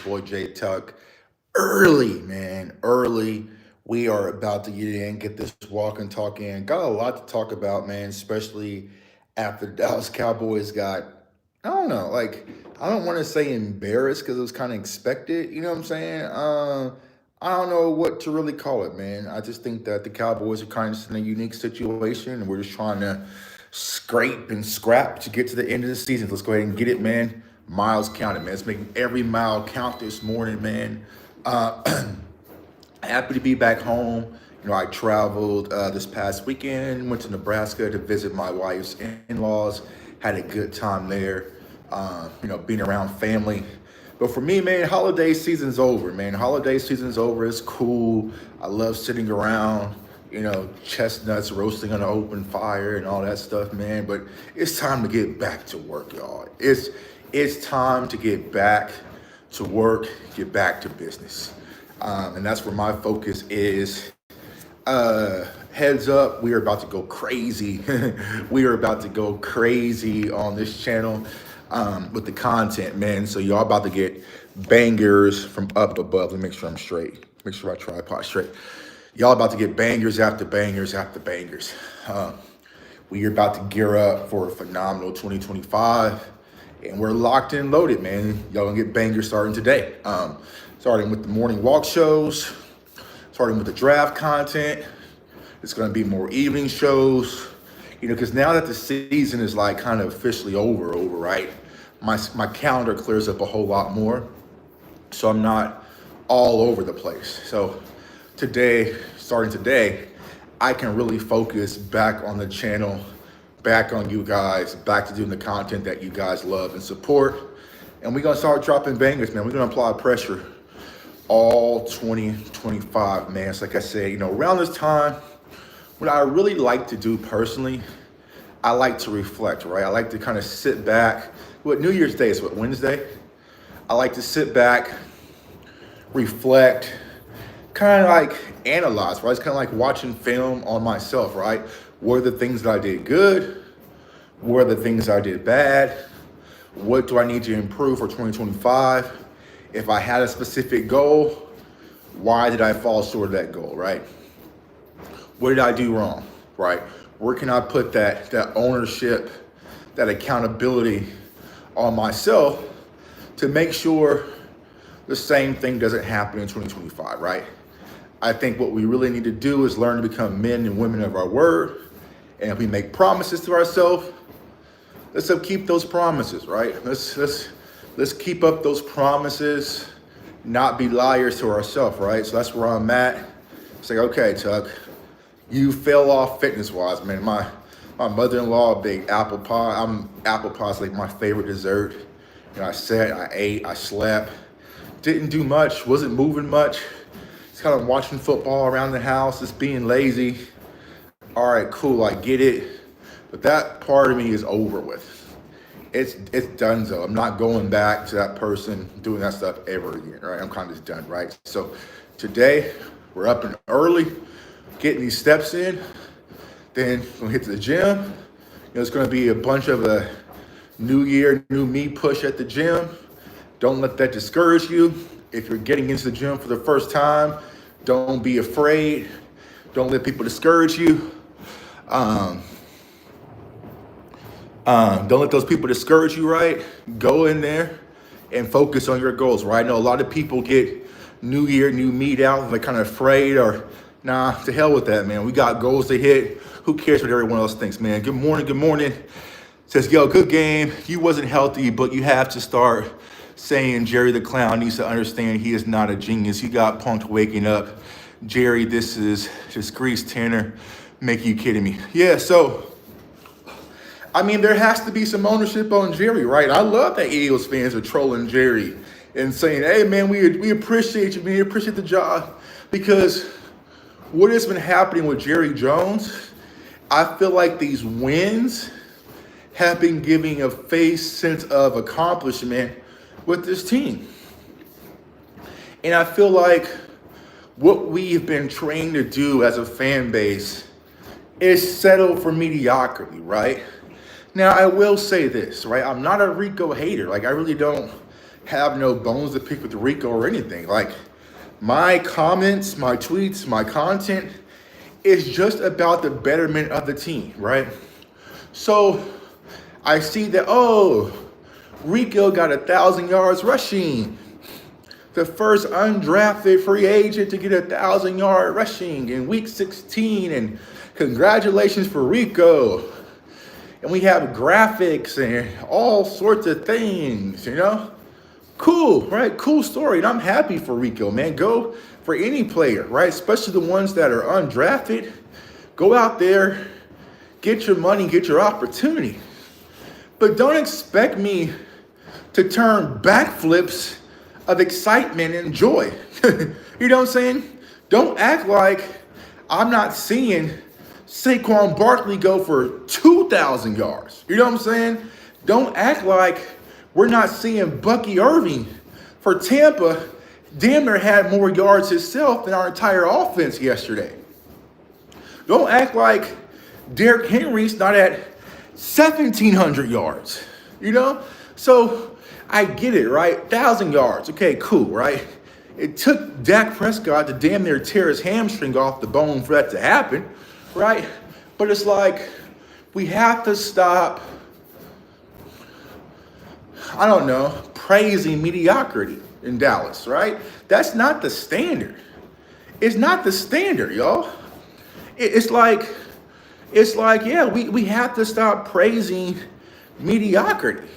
boy Jay Tuck. Early, man, early. We are about to get in, get this walk and talk in. Got a lot to talk about, man, especially after the Dallas Cowboys got, I don't know, like, I don't want to say embarrassed because it was kind of expected. You know what I'm saying? I don't know what to really call it, man. I just think that the Cowboys are kind of in a unique situation, and we're just trying to scrape and scrap to get to the end of the season. Let's go ahead and get it, man. Miles counted, man. Let's make every mile count this morning, man. Happy to be back home. I traveled this past weekend, went to Nebraska to visit my wife's in-laws, had a good time there, being around family. But for me, man, holiday season's over, man. Holiday season's over. It's cool. I love sitting around, chestnuts roasting on an open fire and all that stuff, man. But it's time to get back to work, y'all. It's time to get back to work, get back to business. And that's where my focus is. Heads up, we are about to go crazy. We are about to go crazy on this channel with the content, man. So y'all about to get bangers from up above. Let me make sure I'm straight. Make sure my tripod straight. Y'all about to get bangers after bangers after bangers. We are about to gear up for a phenomenal 2025. And we're locked and loaded, man. Y'all gonna get bangers starting today. Starting with the morning walk shows, starting with the draft content. It's gonna be more evening shows, because now that the season is like kind of officially over, right? My calendar clears up a whole lot more, so I'm not all over the place. So starting today, I can really focus back on the channel, back on you guys, back to doing the content that you guys love and support. And we're gonna start dropping bangers, man. We're gonna apply pressure all 2025, man. It's like I said, around this time, what I really like to do personally, I like to reflect, right? I like to kind of sit back. New Year's Day is Wednesday? I like to sit back, reflect, kind of like analyze, right? It's kind of like watching film on myself, right? What are the things that I did good? What are the things I did bad? What do I need to improve for 2025? If I had a specific goal, why did I fall short of that goal, right? What did I do wrong, right? Where can I put that ownership, that accountability on myself to make sure the same thing doesn't happen in 2025, right? I think what we really need to do is learn to become men and women of our word. And if we make promises to ourselves, let's keep those promises, right? Let's keep up those promises, not be liars to ourselves, right? So that's where I'm at. It's like, okay, Tuck, you fell off fitness-wise, man. My mother-in-law, a big apple pie. Apple pie's like my favorite dessert. I sat, I ate, I slept. Didn't do much, wasn't moving much. Just kind of watching football around the house, just being lazy. All right, cool, I get it. But that part of me is over with. It's donezo. I'm not going back to that person doing that stuff ever again, right? I'm kind of just done, right? So today, we're up and early, getting these steps in. Then we're gonna hit to the gym. It's gonna be a bunch of a new year, new me push at the gym. Don't let that discourage you. If you're getting into the gym for the first time, don't be afraid. Don't let people discourage you. Don't let those people discourage you, right? Go in there and focus on your goals, right? I know a lot of people get new year, new me out. They're kind of afraid or, nah, to hell with that, man. We got goals to hit. Who cares what everyone else thinks, man? Good morning. Says, yo, good game. You wasn't healthy, but you have to start saying Jerry the Clown needs to understand he is not a genius. He got punked waking up. Jerry, this is just grease Tanner. Make you kidding me? Yeah, so there has to be some ownership on Jerry, right? I love that Eagles fans are trolling Jerry and saying, hey, man, we appreciate you, man. We appreciate the job. Because what has been happening with Jerry Jones, I feel like these wins have been giving a face sense of accomplishment with this team. And I feel like what we've been trained to do as a fan base is settle for mediocrity, right? Now, I will say this, right? I'm not a Rico hater. Like, I really don't have no bones to pick with Rico or anything. Like my comments, my tweets, my content is just about the betterment of the team, right? So I see that, oh, Rico got 1,000 yards rushing. The first undrafted free agent to get 1,000-yard rushing in week 16. And congratulations for Rico. And we have graphics and all sorts of things, Cool, right? Cool story. And I'm happy for Rico, man. Go for any player, right? Especially the ones that are undrafted. Go out there, get your money, get your opportunity. But don't expect me to turn backflips of excitement and joy. You know what I'm saying? Don't act like I'm not seeing Saquon Barkley go for 2,000 yards. You know what I'm saying? Don't act like we're not seeing Bucky Irving for Tampa damn near had more yards himself than our entire offense yesterday. Don't act like Derrick Henry's not at 1,700 yards, So I get it, right? 1,000 yards. Okay, cool, right? It took Dak Prescott to damn near tear his hamstring off the bone for that to happen, right? But it's like we have to stop, praising mediocrity in Dallas, right? That's not the standard. It's not the standard, y'all. It's like, yeah, we have to stop praising mediocrity.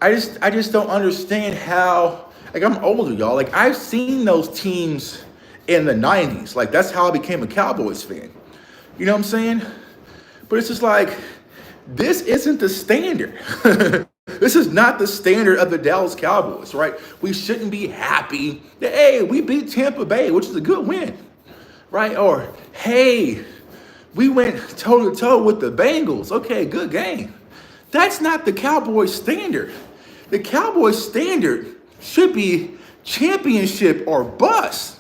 I just don't understand how, I'm older, y'all. I've seen those teams in the 90s. That's how I became a Cowboys fan. You know what I'm saying? But it's just this isn't the standard. This is not the standard of the Dallas Cowboys, right? We shouldn't be happy that, hey, we beat Tampa Bay, which is a good win, right? Or, hey, we went toe-to-toe with the Bengals. Okay, good game. That's not the Cowboys standard. The Cowboys standard should be championship or bust.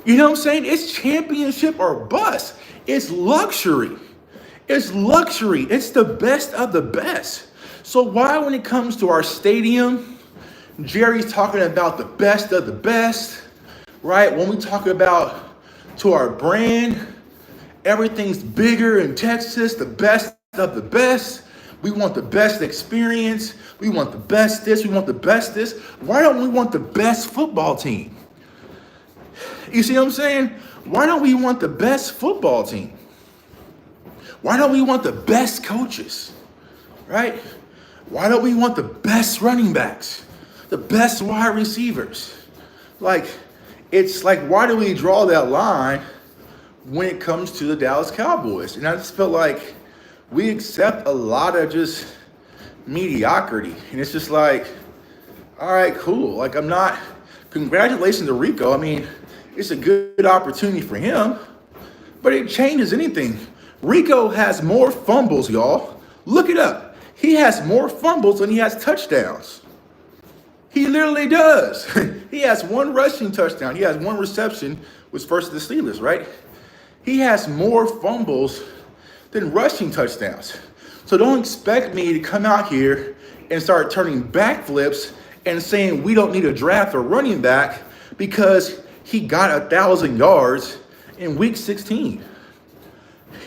You know what I'm saying? It's championship or bust. It's luxury. It's luxury. It's the best of the best. So why, when it comes to our stadium, Jerry's talking about the best of the best, right? When we talk about to our brand, everything's bigger in Texas, the best of the best. We want the best experience. We want the best this. We want the best this. Why don't we want the best football team? You see what I'm saying? Why don't we want the best football team? Why don't we want the best coaches, right? Why don't we want the best running backs, the best wide receivers? It's why do we draw that line when it comes to the Dallas Cowboys? And I just feel like we accept a lot of just mediocrity. And it's just all right, cool. Congratulations to Rico. It's a good opportunity for him, but it changes anything. Rico has more fumbles, y'all. Look it up. He has more fumbles than he has touchdowns. He literally does. He has one rushing touchdown. He has one reception, was versus the Steelers, right? He has more fumbles than rushing touchdowns. So don't expect me to come out here and start turning backflips and saying we don't need to draft a running back because he got 1,000 yards in week 16.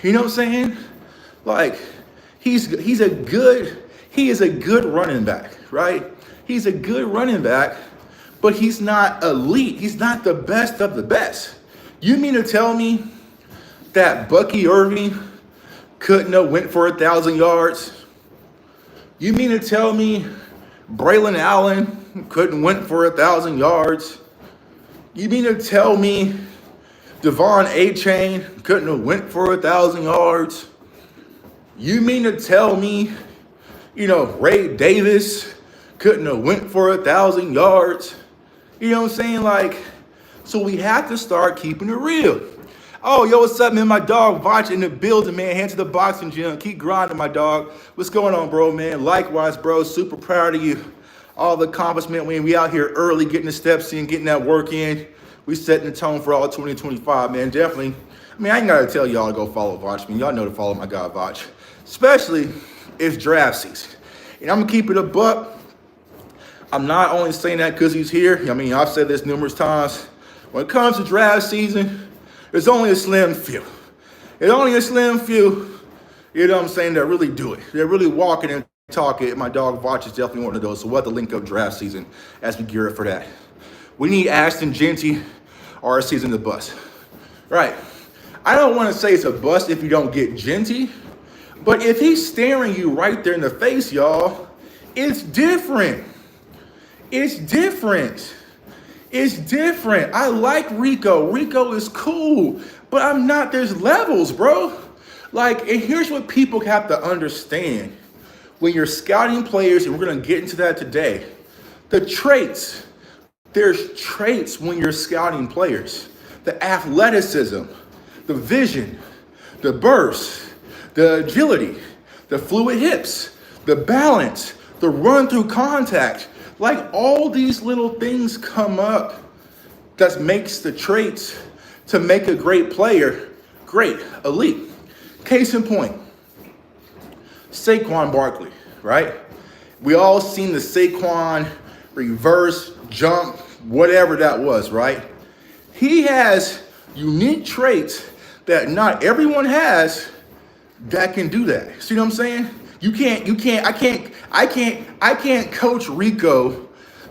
You know what I'm saying? He is a good running back, right? He's a good running back, but he's not elite. He's not the best of the best. You mean to tell me that Bucky Irving couldn't have went for 1,000 yards? You mean to tell me Braylon Allen couldn't went for 1,000 yards? You mean to tell me Devon A-Chain couldn't have went for 1,000 yards? You mean to tell me, Ray Davis couldn't have went for 1,000 yards? You know what I'm saying? So we have to start keeping it real. Oh, yo, what's up, man? My dog, Vach, in the building, man. Hand to the boxing gym. Keep grinding, my dog. What's going on, bro, man? Likewise, bro. Super proud of you. All the accomplishment. We out here early, getting the steps in, getting that work in. We setting the tone for all 2025, man. Definitely. I ain't got to tell y'all to go follow Vach. Y'all know to follow my guy, Vach. Especially if draft season. And I'm going to keep it a buck. I'm not only saying that because he's here. I mean, I've said this numerous times. When it comes to draft season, there's only a slim few. There's only a slim few, you know what I'm saying, that really do it. They're really walking and talking. My dog Watch is definitely one of those. So we'll have to link up draft season as we gear up for that. We need Ashton Genty or our season to bust. Right. I don't want to say it's a bust if you don't get Genty, but if he's staring you right there in the face, y'all, it's different. It's different. It's different. I like Rico. Rico is cool, but I'm not, there's levels, bro. Like, and here's what people have to understand. When you're scouting players, and we're going to get into that today, the traits, there's traits when you're scouting players. The athleticism, the vision, the burst, the agility, the fluid hips, the balance, the run through contact. Like all these little things come up that makes the traits to make a great player, great, elite. Case in point, Saquon Barkley, right? We all seen the Saquon reverse jump, whatever that was, right? He has unique traits that not everyone has that can do that. See what I'm saying? I can't coach Rico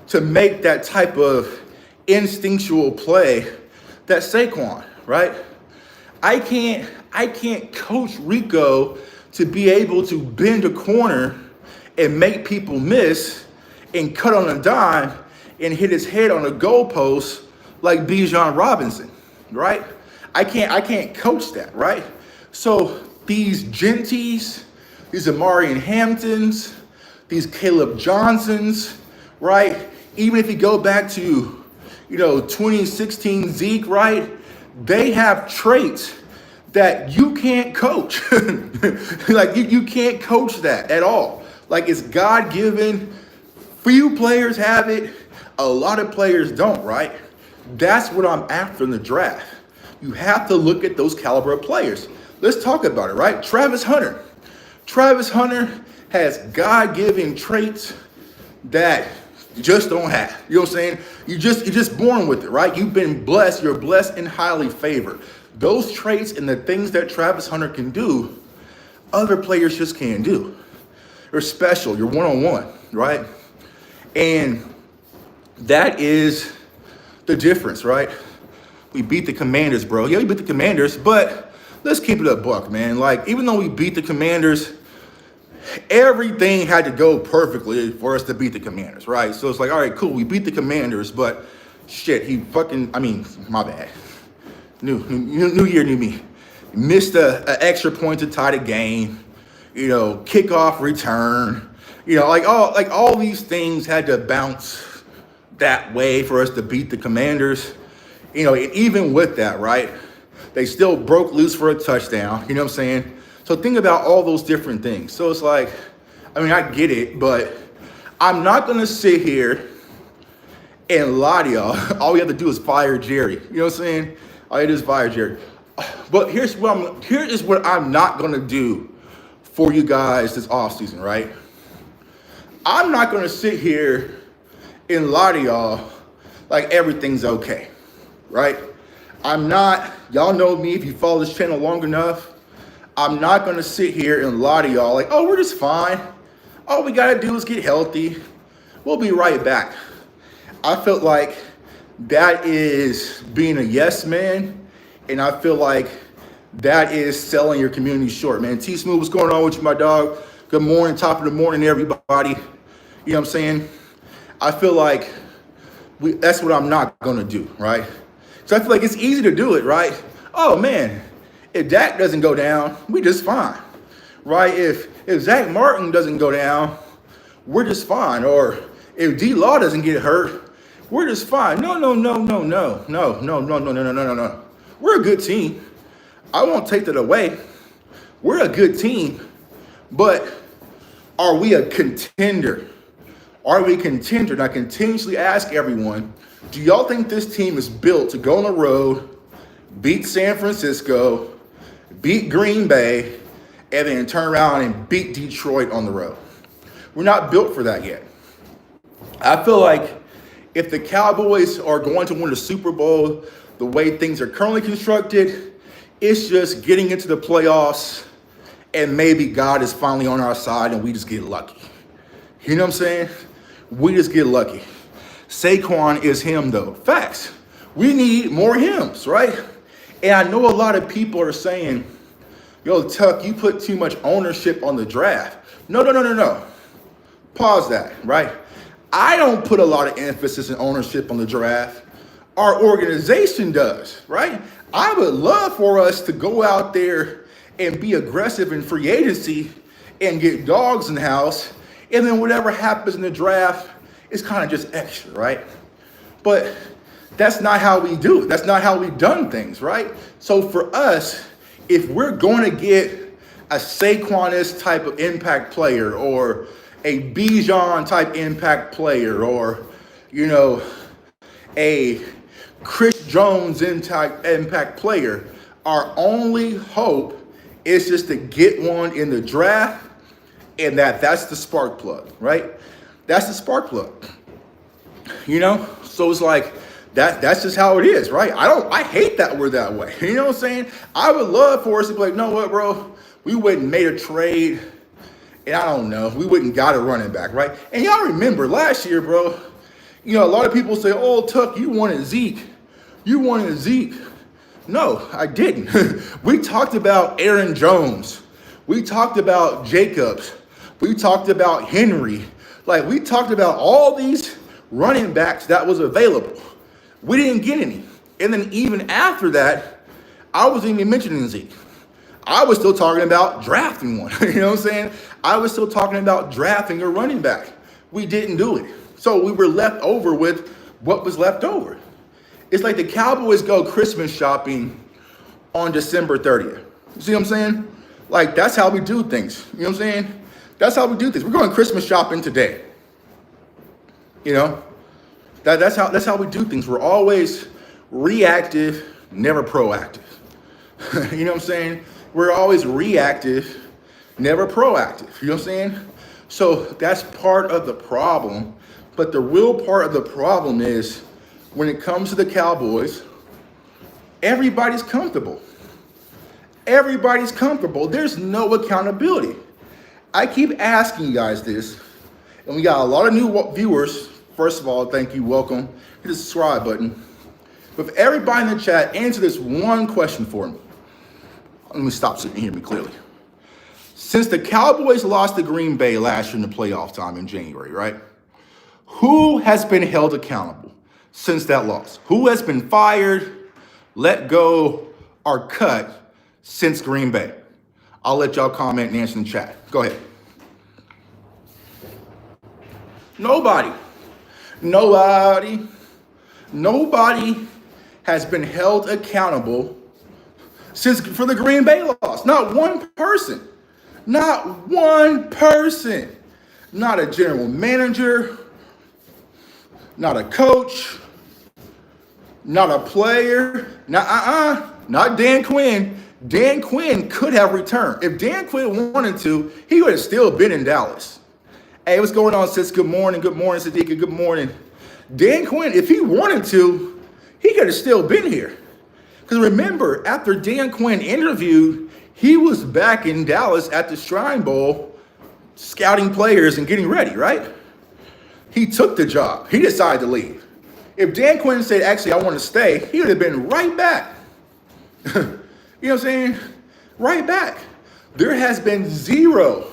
to make that type of instinctual play that Saquon, right? I can't coach Rico to be able to bend a corner and make people miss and cut on a dime and hit his head on a goalpost like Bijan Robinson, right? I can't coach that, right? So these Genties, these Amarian Hamptons, these Caleb Johnsons, right? Even if you go back to, 2016 Zeke, right? They have traits that you can't coach. Like you can't coach that at all. Like it's God-given. Few players have it. A lot of players don't, right? That's what I'm after in the draft. You have to look at those caliber of players. Let's talk about it, right? Travis Hunter. Travis Hunter has God-given traits that you just don't have. You know what I'm saying? You're just born with it, right? You've been blessed. You're blessed and highly favored. Those traits and the things that Travis Hunter can do, other players just can't do. You're special. You're one-on-one, right? And that is the difference, right? We beat the Commanders, bro. Yeah, we beat the Commanders, but let's keep it a buck, man. Like, even though we beat the Commanders, everything had to go perfectly for us to beat the Commanders, right? So it's like, all right, cool, we beat the Commanders, but shit, my bad. New year, new me. Missed an extra point to tie the game, kickoff return, like all these things had to bounce that way for us to beat the Commanders. Even with that, right, they still broke loose for a touchdown, you know what I'm saying? So think about all those different things. So it's like, I get it, but I'm not going to sit here and lie to y'all. All we have to do is fire Jerry. You know what I'm saying? All you do is fire Jerry. But here is what I'm not going to do for you guys this offseason, right? I'm not going to sit here and lie to y'all like everything's okay, right? I'm not, y'all know me if you follow this channel long enough. I'm not going to sit here and lie to y'all like, oh, we're just fine. All we got to do is get healthy. We'll be right back. I felt like that is being a yes man, and I feel like that is selling your community short, man. T-Smooth, what's going on with you, my dog? Good morning, top of the morning, everybody. You know what I'm saying? I feel like that's what I'm not going to do, right? So I feel like it's easy to do it, right? Oh, man. If Dak doesn't go down, we just fine, right? If Zach Martin doesn't go down, we're just fine. Or if D-Law doesn't get hurt, we're just fine. No. We're a good team. I won't take that away. We're a good team, but are we a contender? Are we a contender? And I continuously ask everyone, do y'all think this team is built to go on the road, beat San Francisco, beat Green Bay, and then turn around and beat Detroit on the road? We're not built for that yet. I feel like if the Cowboys are going to win the Super Bowl the way things are currently constructed, it's just getting into the playoffs and maybe God is finally on our side and we just get lucky. You know what I'm saying? We just get lucky. Saquon is him though. Facts. We need more hymns, right? And I know a lot of people are saying, yo, Tuck, you put too much ownership on the draft. No, no, no, no, no. Pause that, right? I don't put a lot of emphasis and ownership on the draft. Our organization does, right? I would love for us to go out there and be aggressive in free agency and get dogs in the house, and then whatever happens in the draft is kind of just extra, right? But that's not how we do it. That's not how we've done things, right? So for us, if we're going to get a Saquonist type of impact player or a Bijan type impact player or, a Chris Jones impact player, our only hope is just to get one in the draft, and that's the spark plug, right? That's the spark plug. So it's like that's just how it is, right? I hate that we're that way. You know what I'm saying? I would love for us to be like, know what, bro? We wouldn't made a trade, and I don't know, we wouldn't got a running back, right? And y'all remember last year, bro, a lot of people say, oh, Tuck, you wanted Zeke. You wanted Zeke. No, I didn't. We talked about Aaron Jones. We talked about Jacobs. We talked about Henry. Like, we talked about all these running backs that was available. We didn't get any. And then even after that, I wasn't even mentioning Zeke. I was still talking about drafting one. You know what I'm saying? I was still talking about drafting a running back. We didn't do it. So we were left over with what was left over. It's like the Cowboys go Christmas shopping on December 30th. You see what I'm saying? Like, that's how we do things. You know what I'm saying? That's how we do things. We're going Christmas shopping today. That's how we do things. We're always reactive, never proactive. You know what I'm saying? We're always reactive, never proactive. You know what I'm saying? So that's part of the problem. But the real part of the problem is when it comes to the Cowboys, everybody's comfortable. Everybody's comfortable. There's no accountability. I keep asking you guys this, and we got a lot of new viewers. First of all, thank you, welcome. Hit the subscribe button. But if everybody in the chat, answer this one question for me. Let me stop so you can hear me clearly. Since the Cowboys lost to Green Bay last year in the playoff time in January, right? Who has been held accountable since that loss? Who has been fired, let go, or cut since Green Bay? I'll let y'all comment and answer in the chat. Go ahead. Nobody has been held accountable for the Green Bay loss. Not one person. Not one person. Not a general manager. Not a coach. Not a player. Not Dan Quinn. Dan Quinn could have returned. If Dan Quinn wanted to, he would have still been in Dallas. Hey, what's going on, sis? Good morning. Good morning, Sadiqa. Good morning. Dan Quinn, if he wanted to, he could have still been here. Because remember, after Dan Quinn interviewed, he was back in Dallas at the Shrine Bowl scouting players and getting ready, right? He took the job. He decided to leave. If Dan Quinn said, actually, I want to stay, he would have been right back. You know what I'm saying? Right back. There has been zero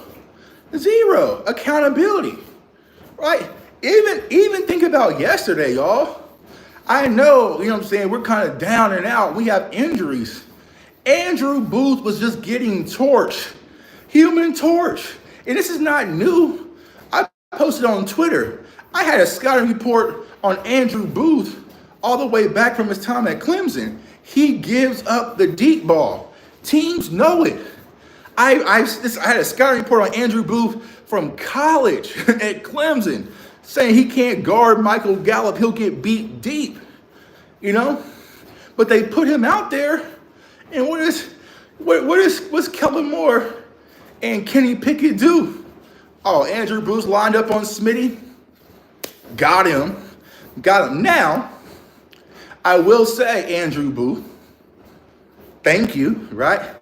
accountability, right? Even think about yesterday, y'all. I know, you know what I'm saying, we're kind of down and out. We have injuries. Andrew Booth was just getting torched. Human torch. And this is not new. I posted on Twitter. I had a scouting report on Andrew Booth all the way back from his time at Clemson. He gives up the deep ball. Teams know it. I had a scouting report on Andrew Booth from college at Clemson saying he can't guard Michael Gallup. He'll get beat deep, But they put him out there, and what's Kellen Moore and Kenny Pickett do? Oh, Andrew Booth lined up on Smitty. Got him. Got him. Now, I will say, Andrew Booth, thank you, right?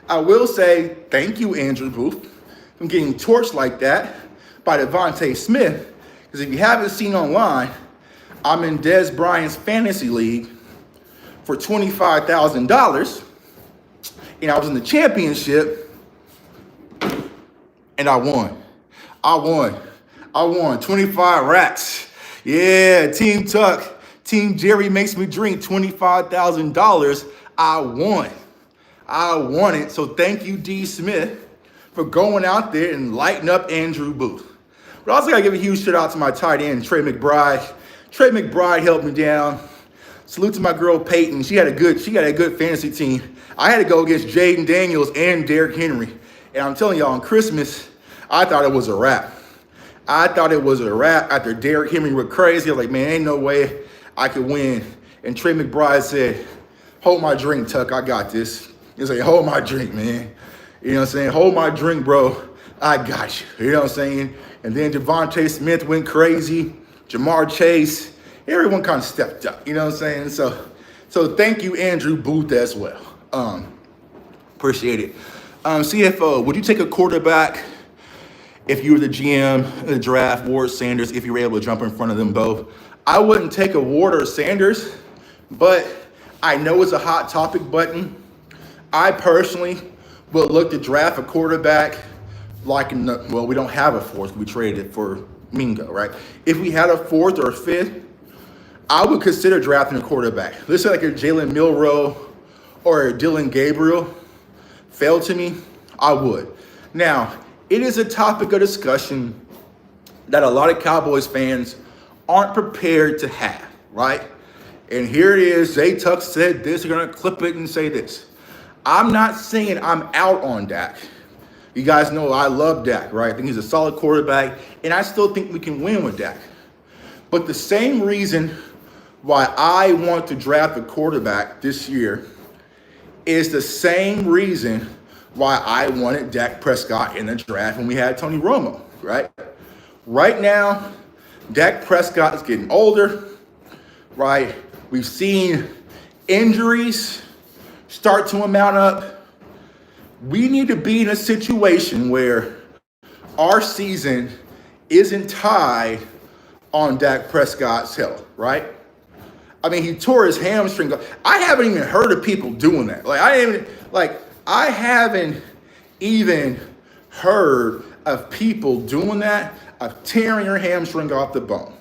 I will say thank you, Andrew Booth, from getting torched like that by Devontae Smith. Because if you haven't seen online, I'm in Des Bryant's fantasy league for $25,000, and I was in the championship, and I won. I won 25 racks. Yeah, Team Tuck, Team Jerry makes me drink $25,000. I won it. So thank you, D. Smith, for going out there and lighting up Andrew Booth. But also gotta give a huge shout out to my tight end, Trey McBride. Trey McBride helped me down. Salute to my girl Peyton. She had a good fantasy team. I had to go against Jaden Daniels and Derrick Henry. And I'm telling y'all, on Christmas, I thought it was a wrap. I thought it was a wrap after Derrick Henry went crazy. I was like, man, ain't no way I could win. And Trey McBride said, hold my drink, Tuck, I got this. He was like, hold my drink, man. You know what I'm saying? Hold my drink, bro. I got you. You know what I'm saying? And then Devontae Smith went crazy. Jamar Chase. Everyone kind of stepped up. You know what I'm saying? So thank you, Andrew Booth, as well. Appreciate it. CFO, would you take a quarterback if you were the GM of the draft, Ward, Sanders, if you were able to jump in front of them both? I wouldn't take a Ward or Sanders, but I know it's a hot topic button. I personally would look to draft a quarterback like we don't have a fourth. We traded it for Mingo, right? If we had a fourth or a fifth, I would consider drafting a quarterback. Let's say like a Jalen Milroe or a Dylan Gabriel fell to me, I would. Now, it is a topic of discussion that a lot of Cowboys fans aren't prepared to have, right? And here it is, Zay Tuck said this, they're gonna clip it and say this. I'm not saying I'm out on Dak. You guys know I love Dak, right? I think he's a solid quarterback, and I still think we can win with Dak. But the same reason why I want to draft a quarterback this year is the same reason why I wanted Dak Prescott in the draft when we had Tony Romo, right? Right now, Dak Prescott is getting older, right? We've seen injuries start to amount up. We need to be in a situation where our season isn't tied on Dak Prescott's health, right? I mean, he tore his hamstring. I haven't even heard of people doing that. I haven't even heard of people doing that, of tearing your hamstring off the bone.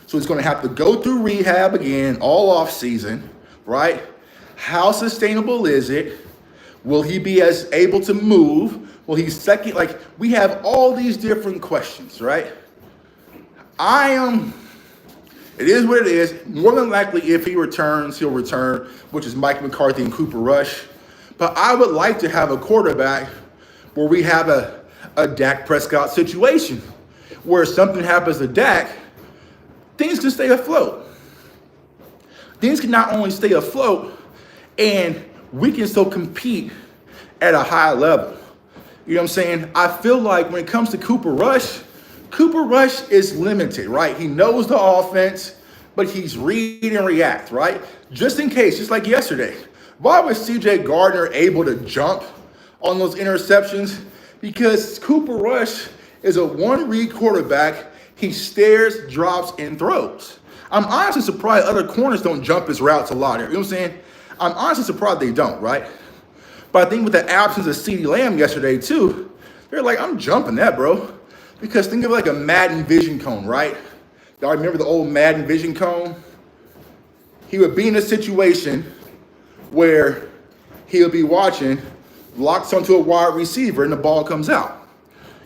So he's going to have to go through rehab again all off season, right? How sustainable is it? Will he be as able to move? Will he second? Like, we have all these different questions, right? It is what it is. More than likely, if he returns, he'll return, which is Mike McCarthy and Cooper Rush. But I would like to have a quarterback where we have a Dak Prescott situation, where if something happens to Dak, things can stay afloat. Things can not only stay afloat, and we can still compete at a high level. You know what I'm saying? I feel like when it comes to Cooper Rush is limited, right? He knows the offense, but he's read and react, right? Just in case, just like yesterday. Why was CJ Gardner able to jump on those interceptions? Because Cooper Rush is a one-read quarterback. He stares, drops, and throws. I'm honestly surprised other corners don't jump his routes a lot. You know what I'm saying? I'm honestly surprised they don't, right? But I think with the absence of CeeDee Lamb yesterday too, they're like, I'm jumping that, bro. Because think of it like a Madden vision cone, right? Y'all remember the old Madden vision cone? He would be in a situation where he'll be watching, locks onto a wide receiver, and the ball comes out.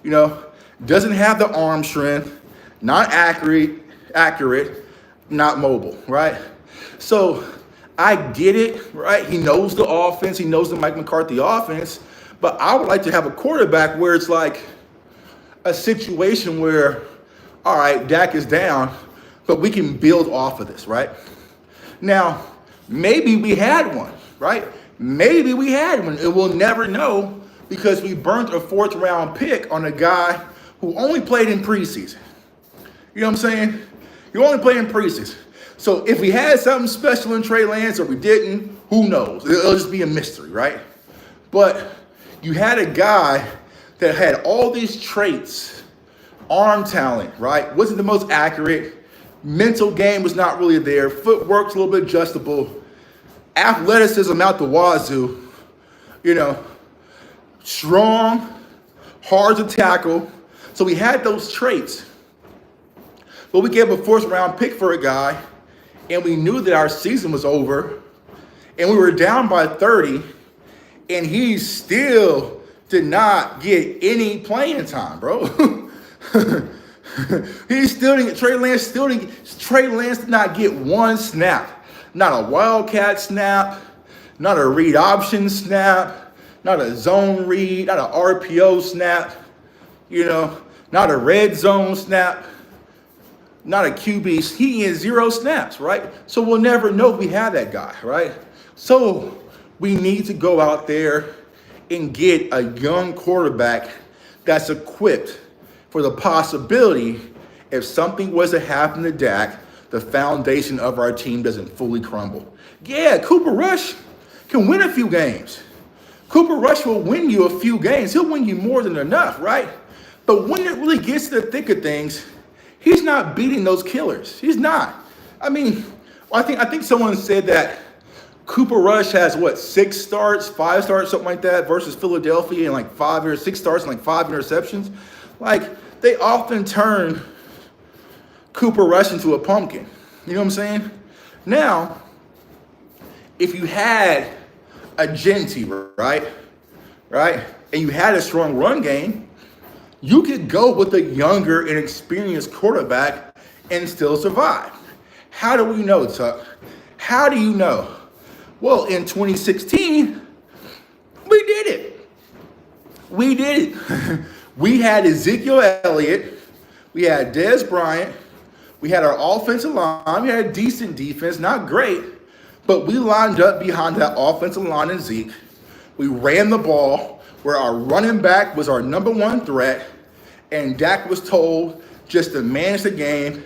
You know, doesn't have the arm strength, not accurate, not mobile, right? So I get it, right? He knows the offense. He knows the Mike McCarthy offense. But I would like to have a quarterback where it's like a situation where, all right, Dak is down, but we can build off of this, right? Now, maybe we had one, right? Maybe we had one, and we'll never know because we burnt a fourth-round pick on a guy who only played in preseason. You know what I'm saying? He only played in preseason. So if we had something special in Trey Lance or we didn't, who knows? It'll just be a mystery, right? But you had a guy that had all these traits, arm talent, right? Wasn't the most accurate. Mental game was not really there. Footwork's a little bit adjustable. Athleticism out the wazoo. Strong, hard to tackle. So we had those traits. But we gave a first round pick for a guy, and we knew that our season was over, and we were down by 30, and he still did not get any playing time, bro. Trey Lance did not get one snap. Not a wildcat snap, not a read option snap, not a zone read, not an RPO snap, not a red zone snap, not a QB. He had 0 snaps, right? So we'll never know if we have that guy, right? So we need to go out there and get a young quarterback that's equipped for the possibility if something was to happen to Dak, the foundation of our team doesn't fully crumble. Yeah, Cooper Rush can win a few games. Cooper Rush will win you a few games. He'll win you more than enough, right? But when it really gets to the thick of things, he's not beating those killers. He's not. I think someone said that Cooper Rush has 6 starts, 5 starts, something like that, versus Philadelphia, and like 5 or 6 starts and like 5 interceptions. Like, they often turn Cooper Rush into a pumpkin. You know what I'm saying? Now, if you had a Genty, right, and you had a strong run game, you could go with a younger and experienced quarterback and still survive. How do we know, Tuck? How do you know? Well, in 2016, we did it. We had Ezekiel Elliott. We had Dez Bryant. We had our offensive line. We had a decent defense, not great, but we lined up behind that offensive line and Zeke. We ran the ball where our running back was our number 1 threat, and Dak was told just to manage the game,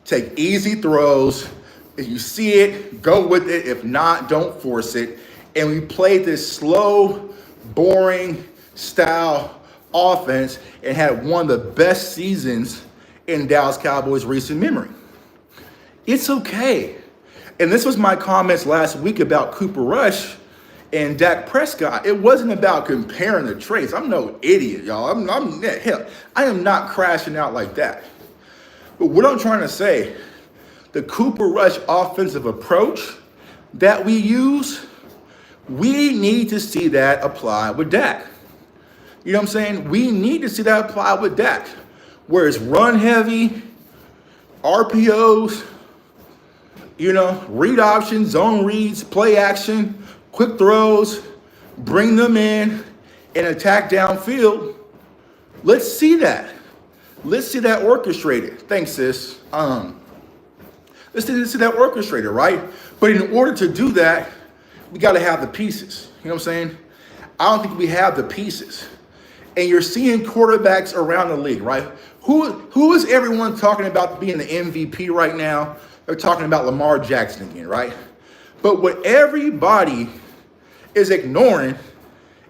take easy throws. If you see it, go with it. If not, don't force it. And we played this slow, boring style offense and had one of the best seasons in Dallas Cowboys recent memory. It's okay. And this was my comments last week about Cooper Rush and Dak Prescott. It wasn't about comparing the traits. I'm no idiot, y'all. I am not crashing out like that. But what I'm trying to say, the Cooper Rush offensive approach that we use, we need to see that apply with Dak. You know what I'm saying? We need to see that apply with Dak, where it's run heavy, RPOs, read options, zone reads, play action, quick throws, bring them in and attack downfield. Let's see that. Let's see that orchestrated. Thanks, sis. Let's see that orchestrated, right? But in order to do that, we got to have the pieces. You know what I'm saying? I don't think we have the pieces. And you're seeing quarterbacks around the league, right? Who is everyone talking about being the MVP right now? They're talking about Lamar Jackson again, right? But what everybody is ignoring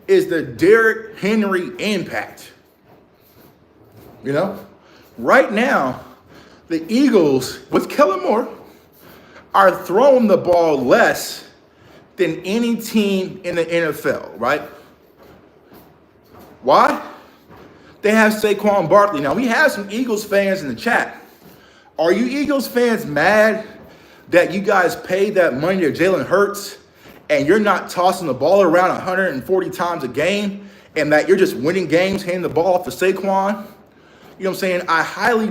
is the Derrick Henry impact. Right now, the Eagles, with Kellen Moore, are throwing the ball less than any team in the NFL, right? Why? They have Saquon Barkley. Now, we have some Eagles fans in the chat. Are you Eagles fans mad that you guys paid that money to Jalen Hurts and you're not tossing the ball around 140 times a game and that you're just winning games, handing the ball off to Saquon? You know what I'm saying? I highly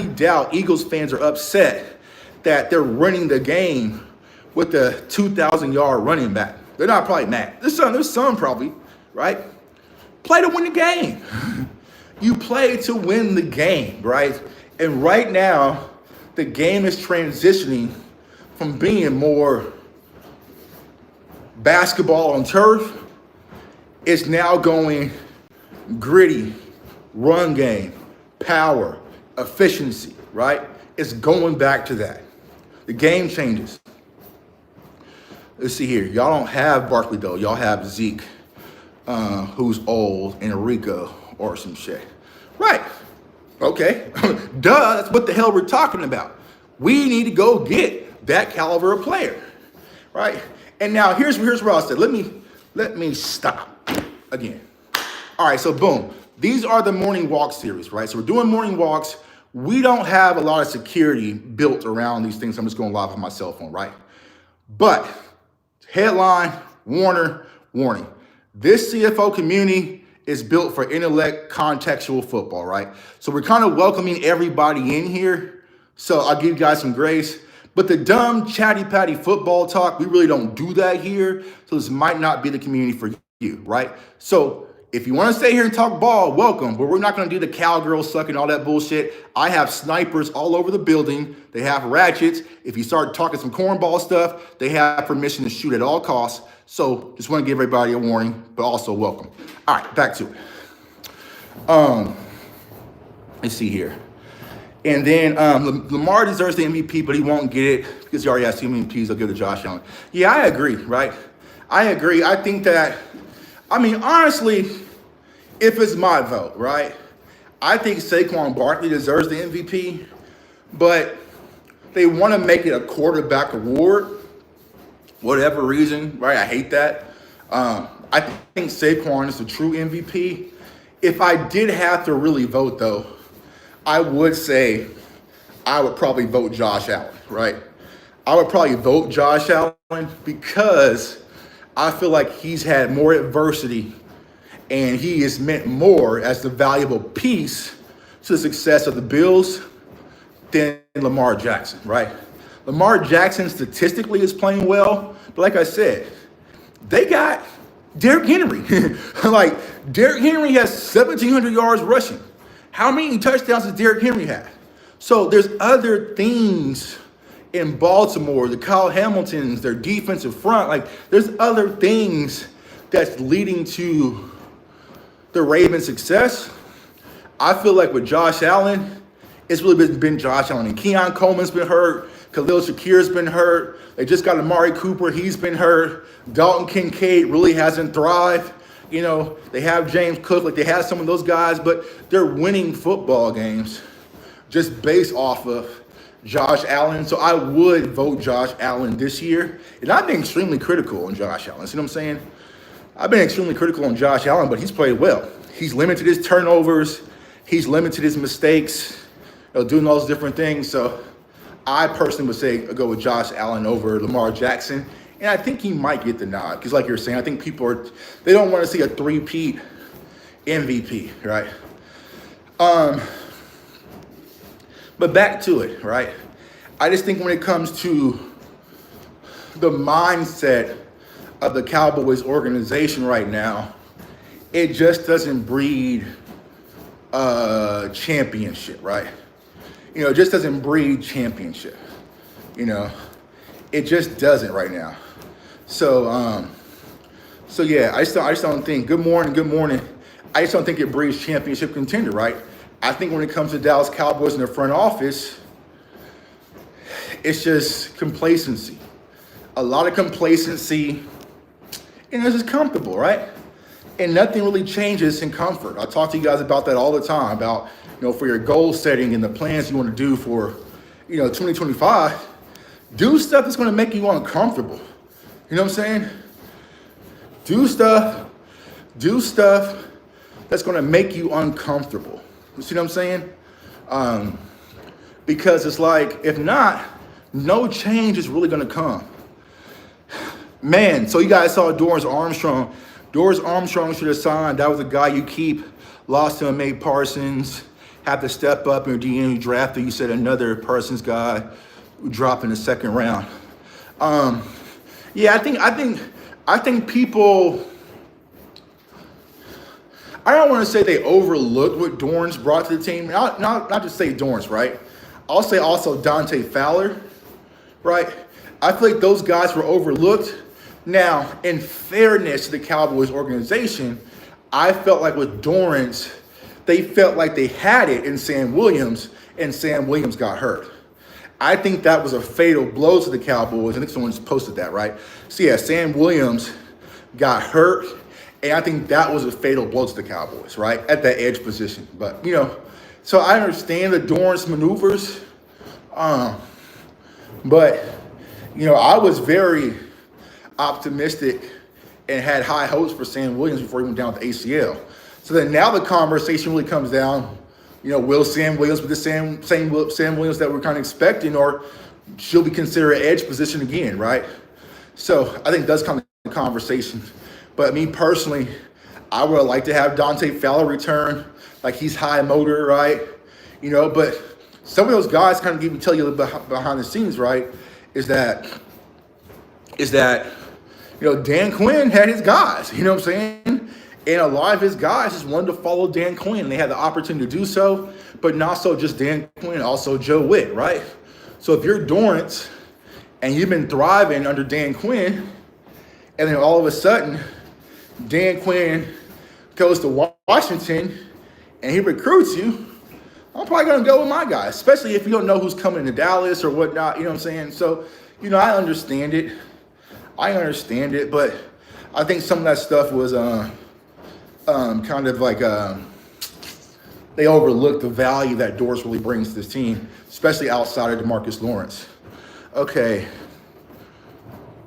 doubt Eagles fans are upset that they're running the game with the 2,000-yard running back. They're not probably mad. There's some probably, right? Play to win the game. You play to win the game, right? And right now, the game is transitioning from being more basketball on turf. It's now going gritty, run game, power, efficiency. right? It's going back to that. The game changes. Let's see here. Y'all don't have Barkley though. Y'all have Zeke, who's old, and Rico or some shit. Right. Okay. Duh. That's what the hell we're talking about. We need to go get that caliber of player. Right. And now here's where I said, let me stop again. All right. So boom. These are the morning walk series, right? So we're doing morning walks. We don't have a lot of security built around these things. I'm just going live on my cell phone, right? But headline, warning. This CFO community is built for intellect, contextual football, right? So we're kind of welcoming everybody in here. So I'll give you guys some grace. But the dumb, chatty-patty football talk, we really don't do that here. So this might not be the community for you, right? So if you want to stay here and talk ball, welcome. But we're not going to do the cowgirl sucking, all that bullshit. I have snipers all over the building. They have ratchets. If you start talking some cornball stuff, they have permission to shoot at all costs. So just want to give everybody a warning, but also welcome. All right, back to it. Let's see here. And then Lamar deserves the MVP, but he won't get it because he already has too many MVPs. I'll give it to Josh Allen. Yeah, I agree, right? I agree. I think that, honestly, if it's my vote, right? I think Saquon Barkley deserves the MVP, but they want to make it a quarterback award, whatever reason, right? I hate that. I think Saquon is the true MVP. If I did have to really vote, though, I would say I would probably vote Josh Allen, right? I would probably vote Josh Allen because I feel like he's had more adversity and he is meant more as the valuable piece to the success of the Bills than Lamar Jackson, right? Lamar Jackson statistically is playing well, but like I said, they got Derrick Henry. Like, Derrick Henry has 1,700 yards rushing. How many touchdowns does Derrick Henry have? So there's other things in Baltimore, the Kyle Hamiltons, their defensive front. Like, there's other things that's leading to the Ravens' success. I feel like with Josh Allen, it's really been Josh Allen. And Keon Coleman's been hurt. Khalil Shakir's been hurt. They just got Amari Cooper. He's been hurt. Dalton Kincaid really hasn't thrived. You know, they have James Cook. Like, they have some of those guys, but they're winning football games just based off of Josh Allen. So I would vote Josh Allen this year. And I've been extremely critical on Josh Allen. See what I'm saying? I've been extremely critical on Josh Allen, but he's played well. He's limited his turnovers. He's limited his mistakes, doing all those different things. So I personally would say go with Josh Allen over Lamar Jackson. And I think he might get the nod. Because like you're saying, I think people they don't want to see a three-peat MVP, right? But back to it, right? I just think when it comes to the mindset of the Cowboys organization right now, it just doesn't breed championship, right? It just doesn't breed championship. It just doesn't right now. So yeah, I just don't think. Good morning. I just don't think it breeds championship contender, right? I think when it comes to Dallas Cowboys in their front office, it's just complacency. A lot of complacency, and it's just comfortable, right? And nothing really changes in comfort. I talk to you guys about that all the time, about, for your goal setting and the plans you want to do for, 2025. Do stuff that's going to make you uncomfortable. You know what I'm saying? Do stuff that's going to make you uncomfortable. You see what I'm saying? Because it's like, if not, no change is really going to come. Man, so you guys saw Dorrance Armstrong. Dorrance Armstrong should have signed. That was the guy you keep. Lost to May Parsons. Have to step up in the draft. You said another Parsons guy drop in the second round. Yeah, I think people. I don't want to say they overlooked what Dorrance brought to the team. Not just say Dorrance, right? I'll say also Dante Fowler, right? I feel like those guys were overlooked. Now, in fairness to the Cowboys organization, I felt like with Dorrance, they felt like they had it in Sam Williams, and Sam Williams got hurt. I think that was a fatal blow to the Cowboys. I think someone just posted that, right? So yeah, Sam Williams got hurt, and I think that was a fatal blow to the Cowboys, right? At that edge position. But, so I understand the Dorrance maneuvers, but, I was very optimistic and had high hopes for Sam Williams before he went down with the ACL. So then now the conversation really comes down, will Sam Williams be the same Sam Williams that we're kind of expecting, or she'll be considered an edge position again, right? So I think that's kind of the conversation. But me personally, I would like to have Dante Fowler return. Like, he's high motor, right? But some of those guys kind of even tell you behind the scenes, right, is that Dan Quinn had his guys, you know what I'm saying? And a lot of his guys just wanted to follow Dan Quinn. They had the opportunity to do so, but not so just Dan Quinn, also Joe Witt, right? So if you're Dorrance and you've been thriving under Dan Quinn, and then all of a sudden Dan Quinn goes to Washington and he recruits you, I'm probably going to go with my guy, especially if you don't know who's coming to Dallas or whatnot, you know what I'm saying? So, I understand it. But I think some of that stuff was kind of like they overlooked the value that Dorrance really brings to this team, especially outside of DeMarcus Lawrence. Okay.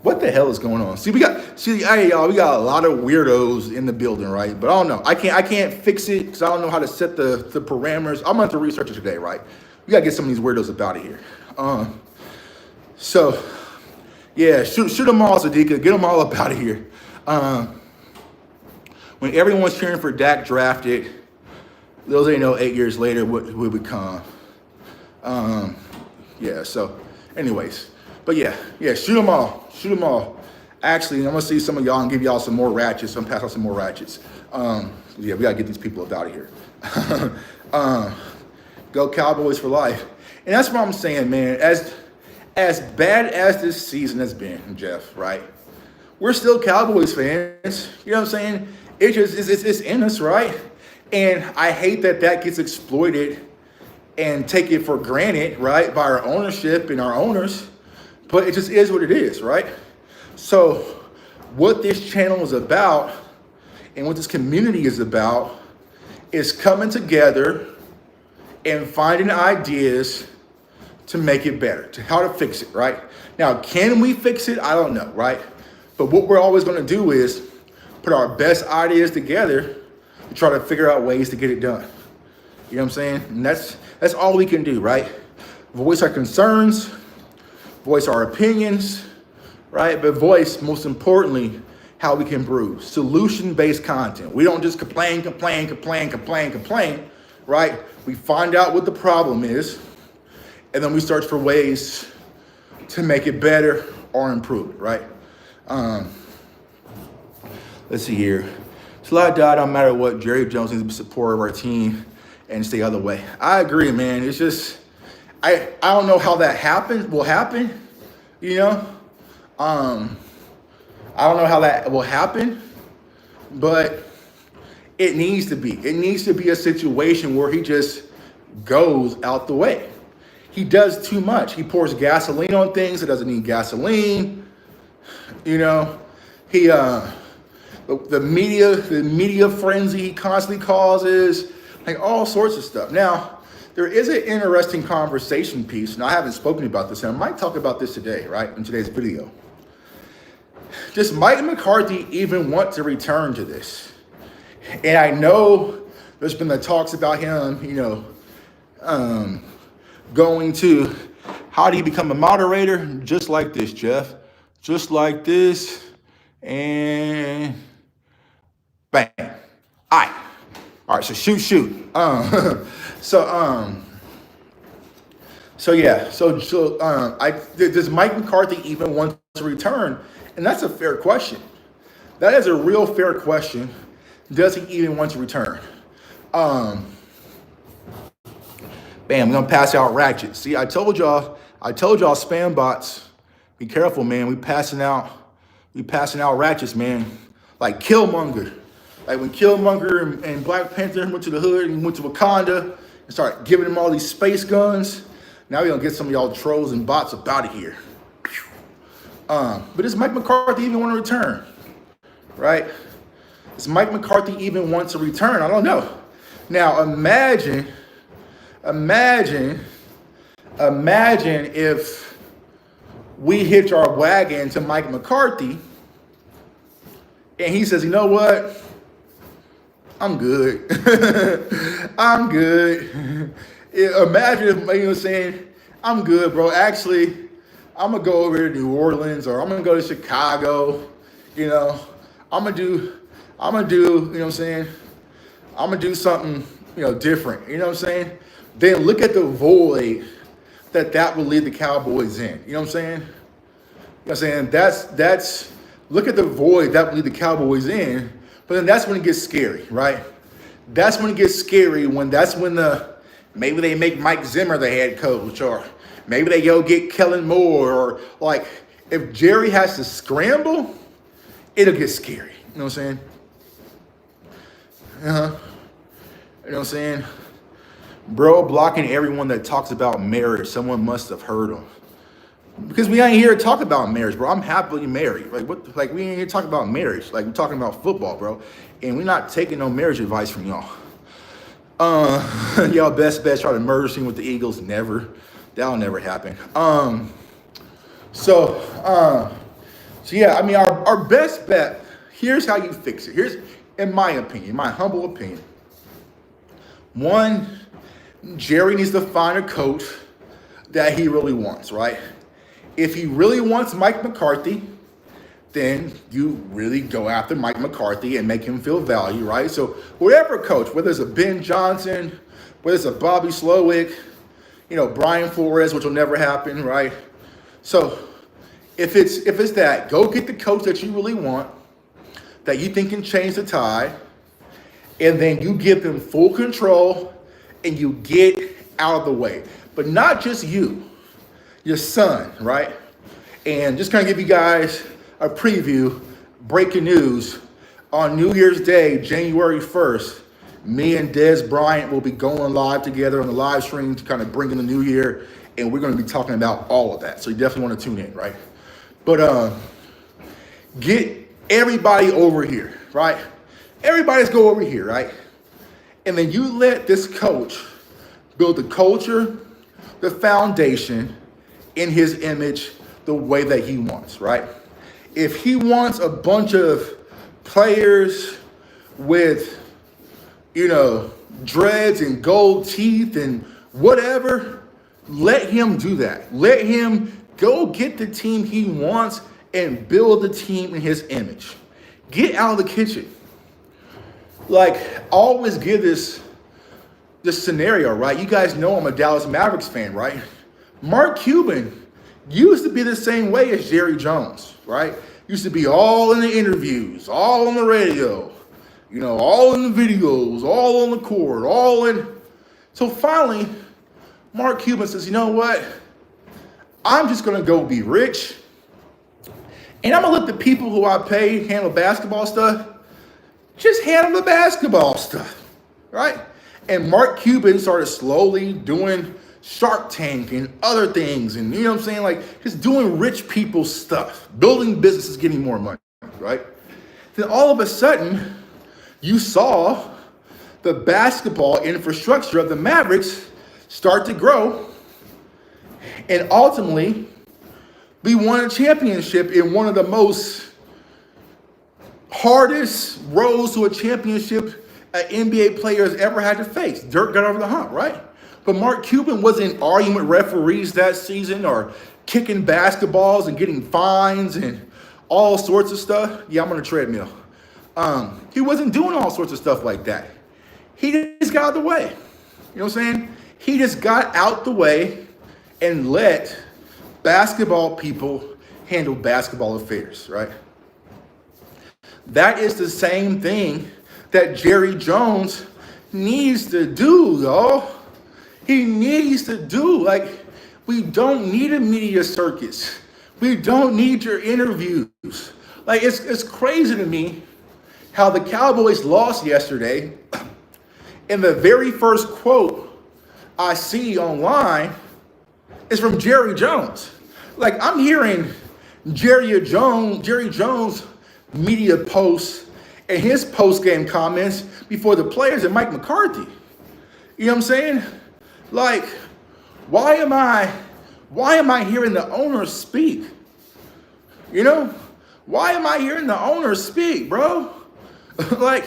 What the hell is going on? Hey y'all, we got a lot of weirdos in the building, right? But I don't know. I can't fix it because I don't know how to set the parameters. I'm gonna have to research it today, right? We gotta get some of these weirdos up out of here. So yeah, shoot them all, Sadika. Get them all up out of here. When everyone's cheering for Dak drafted, those ain't know 8 years later what would become. Yeah. So, anyways, but yeah, shoot them all. Actually, I'm gonna see some of y'all and give y'all some more ratchets. I'm pass out some more ratchets. Yeah, we gotta get these people up out of here. Go Cowboys for life. And that's what I'm saying, man. As bad as this season has been, Jeff, right? We're still Cowboys fans. You know what I'm saying? It's in us, right? And I hate that gets exploited and taken for granted, right, by our ownership and our owners. But it just is what it is, right? So what this channel is about and what this community is about is coming together and finding ideas to make it better, to how to fix it, right? Now, can we fix it? I don't know, right? But what we're always going to do is put our best ideas together to try to figure out ways to get it done. You know what I'm saying? And that's all we can do, right? Voice our concerns, voice our opinions, right? But voice, most importantly, how we can improve. Solution-based content. We don't just complain, right? We find out what the problem is, and then we search for ways to make it better or improve it, right? Let's see here. Slide die, don't matter what. Jerry Jones needs to be supportive of our team and stay the other way. I agree, man. It's just, I don't know how that will happen, I don't know how that will happen, but it needs to be. It needs to be a situation where he just goes out the way. He does too much. He pours gasoline on things that doesn't need gasoline. The media frenzy he constantly causes, like all sorts of stuff. Now, there is an interesting conversation piece, and I haven't spoken about this, and I might talk about this today, right, in today's video. Does Mike McCarthy even want to return to this? And I know there's been the talks about him, going to, how do you become a moderator? Just like this, Jeff. Just like this, and bang. All right, so shoot. Does Mike McCarthy even want to return? And that's a fair question. That is a real fair question. Does he even want to return? Bam, we're gonna pass out ratchets. See, I told y'all spam bots, be careful, man. We passing out ratchets, man. Like Killmonger. Like when Killmonger and Black Panther went to the hood and went to Wakanda, and start giving him all these space guns. Now we're gonna get some of y'all trolls and bots up out of here. But does Mike McCarthy even want to return? Right? Does Mike McCarthy even want to return? I don't know. Now imagine if we hitch our wagon to Mike McCarthy and he says, you know what? I'm good. I'm good. Imagine if, you know what I'm saying, I'm good, bro. Actually, I'm going to go over to New Orleans or I'm going to go to Chicago. You know, I'm going to do, you know what I'm saying? I'm going to do something, you know, different. You know what I'm saying? Then look at the void that would lead the Cowboys in. You know what I'm saying? You know what I'm saying? That's look at the void that would lead the Cowboys in. But then that's when it gets scary, right? That's when it gets scary when maybe they make Mike Zimmer the head coach, or maybe they go get Kellen Moore, or like if Jerry has to scramble, it'll get scary. You know what I'm saying? You know what I'm saying? Bro, blocking everyone that talks about marriage. Someone must have heard him. Because we ain't here to talk about marriage, bro. I'm happily married. Like what? Like we ain't here to talk about marriage. Like we're talking about football, bro. And we're not taking no marriage advice from y'all. Y'all best bet try to merge team with the Eagles. Never. That'll never happen. So yeah, I mean our best bet, here's how you fix it. Here's, in my opinion, my humble opinion. One, Jerry needs to find a coach that he really wants, right? If he really wants Mike McCarthy, then you really go after Mike McCarthy and make him feel value, right? So whatever coach, whether it's a Ben Johnson, whether it's a Bobby Slowick, you know, Brian Flores, which will never happen, right? So if it's that, go get the coach that you really want, that you think can change the tide, and then you give them full control and you get out of the way. But not just you, your son, right? And just kind of give you guys a preview, breaking news. On New Year's Day, January 1st, me and Des Bryant will be going live together on the live stream to kind of bring in the new year, and we're going to be talking about all of that. So you definitely want to tune in, right? But get everybody over here, right? Everybody's go over here, right? And then you let this coach build the culture, the foundation, in his image, the way that he wants, right? If he wants a bunch of players with, you know, dreads and gold teeth and whatever, let him do that. Let him go get the team he wants and build the team in his image. Get out of the kitchen. Like, always give this scenario, right? You guys know I'm a Dallas Mavericks fan, right? Mark Cuban used to be the same way as Jerry Jones, right? Used to be all in the interviews, all on the radio, you know, all in the videos, all on the court, all in. So finally, Mark Cuban says, you know what? I'm just going to go be rich, and I'm going to let the people who I pay handle basketball stuff. Just handle the basketball stuff, right? And Mark Cuban started slowly doing Shark Tank and other things, and you know what I'm saying? Like, just doing rich people stuff, building businesses, getting more money, right? Then all of a sudden, you saw the basketball infrastructure of the Mavericks start to grow, and ultimately, we won a championship in one of the most hardest roads to a championship an NBA player has ever had to face. Dirk got over the hump, right? But Mark Cuban wasn't arguing with referees that season or kicking basketballs and getting fines and all sorts of stuff. Yeah, I'm on a treadmill. He wasn't doing all sorts of stuff like that. He just got out of the way. You know what I'm saying? He just got out the way and let basketball people handle basketball affairs, right? That is the same thing that Jerry Jones needs to do, y'all. He needs to do. Like, we don't need a media circus. We don't need your interviews. Like, it's crazy to me how the Cowboys lost yesterday, and the very first quote I see online is from Jerry Jones. Like I'm hearing Jerry Jones media posts and his post-game comments before the players and Mike McCarthy. You know what I'm saying? Like, why am I hearing the owner speak? You know? Why am I hearing the owner speak, bro? like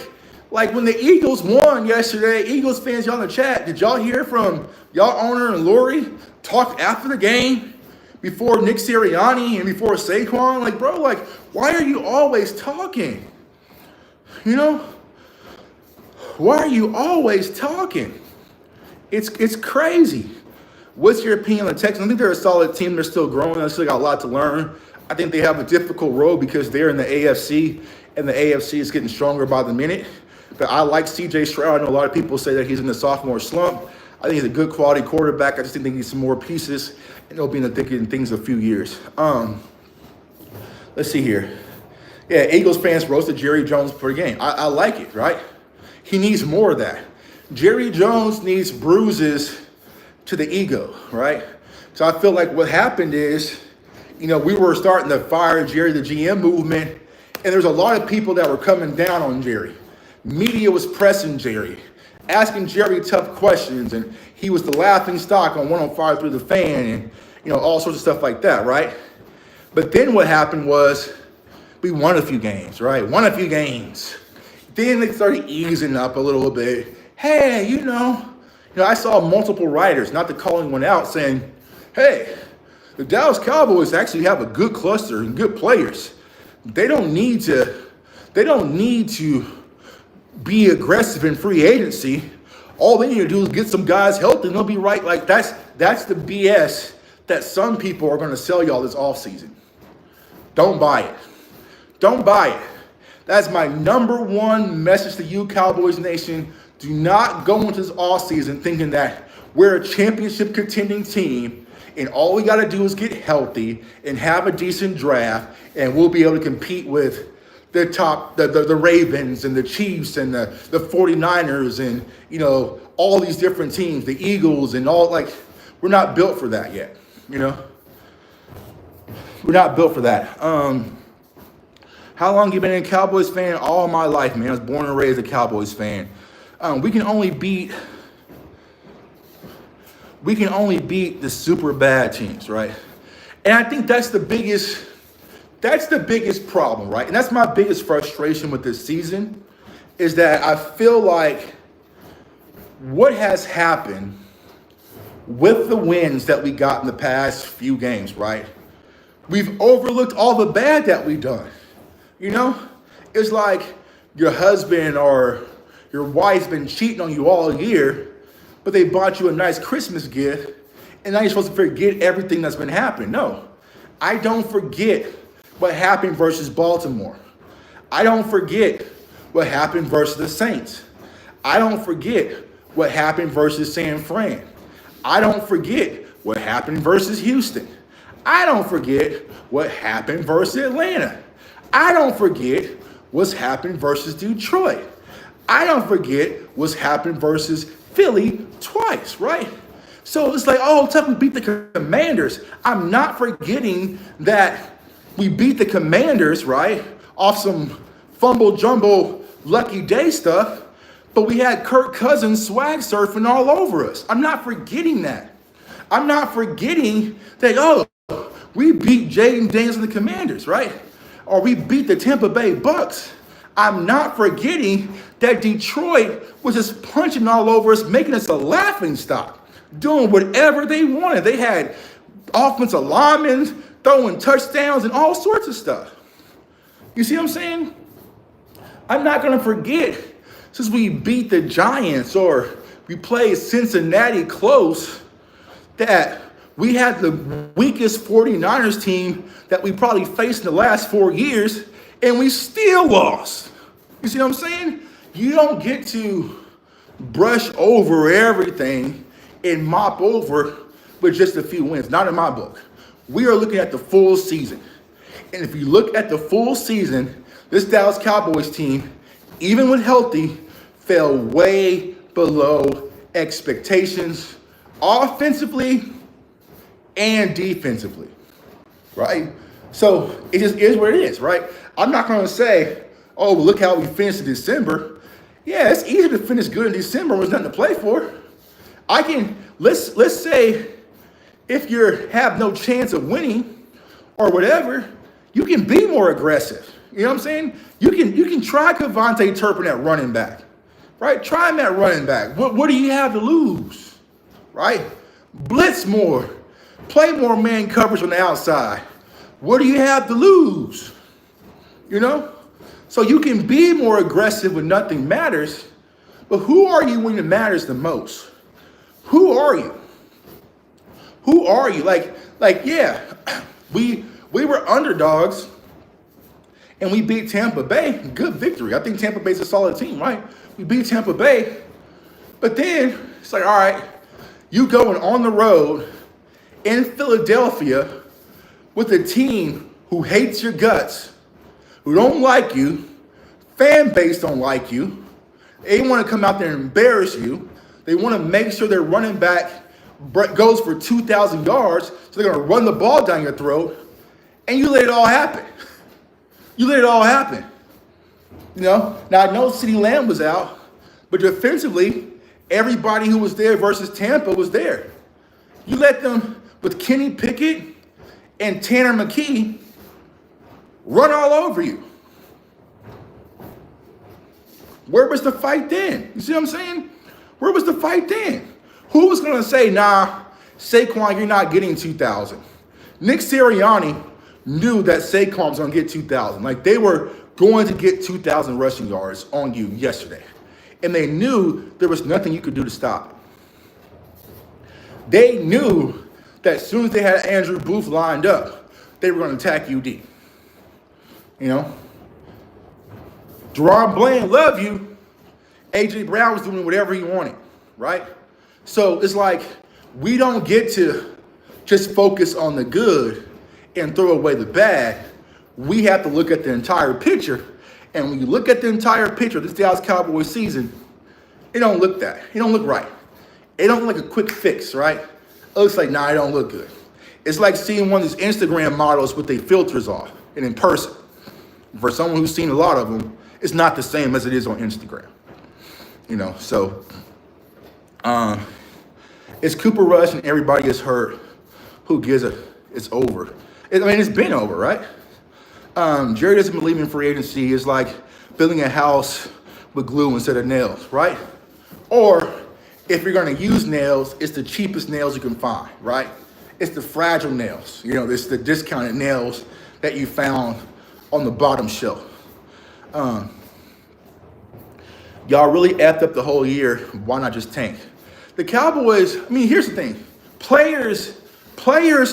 when the Eagles won yesterday, Eagles fans, y'all in the chat, did y'all hear from y'all owner and Lori talk after the game before Nick Sirianni and before Saquon? Like, bro, like, why are you always talking? You know? Why are you always talking? It's crazy. What's your opinion on the Texans? I think they're a solid team. They're still growing. They still got a lot to learn. I think they have a difficult road because they're in the AFC, and the AFC is getting stronger by the minute. But I like C.J. Stroud. I know a lot of people say that he's in the sophomore slump. I think he's a good quality quarterback. I just think they need some more pieces, and they'll be in the thick of things in a few years. Let's see here. Yeah, Eagles fans roasted Jerry Jones for the game. I like it, right? He needs more of that. Jerry Jones needs bruises to the ego, right? So I feel like what happened is, you know, we were starting to fire Jerry, the GM movement, and there's a lot of people that were coming down on Jerry. Media was pressing Jerry, asking Jerry tough questions, and he was the laughing stock on 105 through the fan, and, you know, all sorts of stuff like that, right? But then what happened was we won a few games, right? Won a few games. Then they started easing up a little bit. Hey, you know, I saw multiple writers, not to call anyone out, saying, hey, the Dallas Cowboys actually have a good cluster and good players. They don't need to be aggressive in free agency. All they need to do is get some guys healthy and they'll be right. Like that's the BS that some people are going to sell y'all this offseason. Don't buy it. Don't buy it. That's my number one message to you, Cowboys Nation. Do not go into this offseason thinking that we're a championship contending team and all we got to do is get healthy and have a decent draft and we'll be able to compete with the Ravens and the Chiefs and the 49ers and, you know, all these different teams, the Eagles and all. Like, we're not built for that yet, you know? We're not built for that. How long you been a Cowboys fan? All my life, man. I was born and raised a Cowboys fan. We can only beat the super bad teams, right? And I think that's the biggest problem, right? And that's my biggest frustration with this season is that I feel like what has happened with the wins that we got in the past few games, right? We've overlooked all the bad that we've done. You know, it's like your husband or your wife's been cheating on you all year, but they bought you a nice Christmas gift, and now you're supposed to forget everything that's been happening. No, I don't forget what happened versus Baltimore. I don't forget what happened versus the Saints. I don't forget what happened versus San Fran. I don't forget what happened versus Houston. I don't forget what happened versus Atlanta. I don't forget what's happened versus Detroit. I don't forget what's happened versus Philly twice, right? So it's like, oh, tough, we beat the Commanders. I'm not forgetting that we beat the Commanders, right, off some fumble jumble lucky day stuff, but we had Kirk Cousins swag surfing all over us. I'm not forgetting that. I'm not forgetting that, oh, we beat Jaden Daniels and the Commanders, right? Or we beat the Tampa Bay Bucks. I'm not forgetting that Detroit was just punching all over us, making us a laughing stock, doing whatever they wanted. They had offensive linemen throwing touchdowns and all sorts of stuff. You see what I'm saying? I'm not going to forget, since we beat the Giants or we played Cincinnati close, that we had the weakest 49ers team that we probably faced in the last 4 years, and we still lost. You see what I'm saying? You don't get to brush over everything and mop over with just a few wins. Not in my book. We are looking at the full season. And if you look at the full season, this Dallas Cowboys team, even when healthy, fell way below expectations. offensively and defensively, right? So it just is what it is, right? I'm not going to say, oh, well, look how we finished in December. Yeah, it's easy to finish good in December when there's nothing to play for. Let's say if you have no chance of winning or whatever, you can be more aggressive. You know what I'm saying? You can try Kevontae Turpin at running back, right? Try him at running back. What do you have to lose, right? Blitz more, play more man coverage on the outside. What do you have to lose? You know? So you can be more aggressive when nothing matters, but who are you when it matters the most? Who are you? Who are you? Yeah, we were underdogs and we beat Tampa Bay. Good victory. I think Tampa Bay's a solid team, right? We beat Tampa Bay. But then it's like, all right, you going on the road in Philadelphia with a team who hates your guts, who don't like you, fan base don't like you. They want to come out there and embarrass you. They want to make sure their running back goes for 2,000 yards, so they're going to run the ball down your throat, and you let it all happen. You let it all happen. You know? Now, I know CeeDee Lamb was out, but defensively, everybody who was there versus Tampa was there. You let them, with Kenny Pickett and Tanner McKee, run all over you. Where was the fight then? You see what I'm saying? Where was the fight then? Who was going to say, nah, Saquon, you're not getting 2,000? Nick Sirianni knew that Saquon was going to get 2,000. Like, they were going to get 2,000 rushing yards on you yesterday. And they knew there was nothing you could do to stop it. They knew that as soon as they had Andrew Booth lined up, they were going to attack UD. You know? Deron Bland, love you. A.J. Brown was doing whatever he wanted, right? So it's like we don't get to just focus on the good and throw away the bad. We have to look at the entire picture. And when you look at the entire picture of this Dallas Cowboys season, it don't look that. It don't look right. It don't look like a quick fix, right? It looks like, nah, it don't look good. It's like seeing one of these Instagram models with their filters off and in person. For someone who's seen a lot of them, it's not the same as it is on Instagram. You know, so it's Cooper Rush and everybody is hurt. Who gives a? It's over. It's been over, right? Jerry doesn't believe in free agency. It's like building a house with glue instead of nails, right? Or if you're going to use nails, it's the cheapest nails you can find, right? It's the fragile nails. You know, it's the discounted nails that you found on the bottom shelf. Y'all really effed up the whole year. Why not just tank? The Cowboys, here's the thing. Players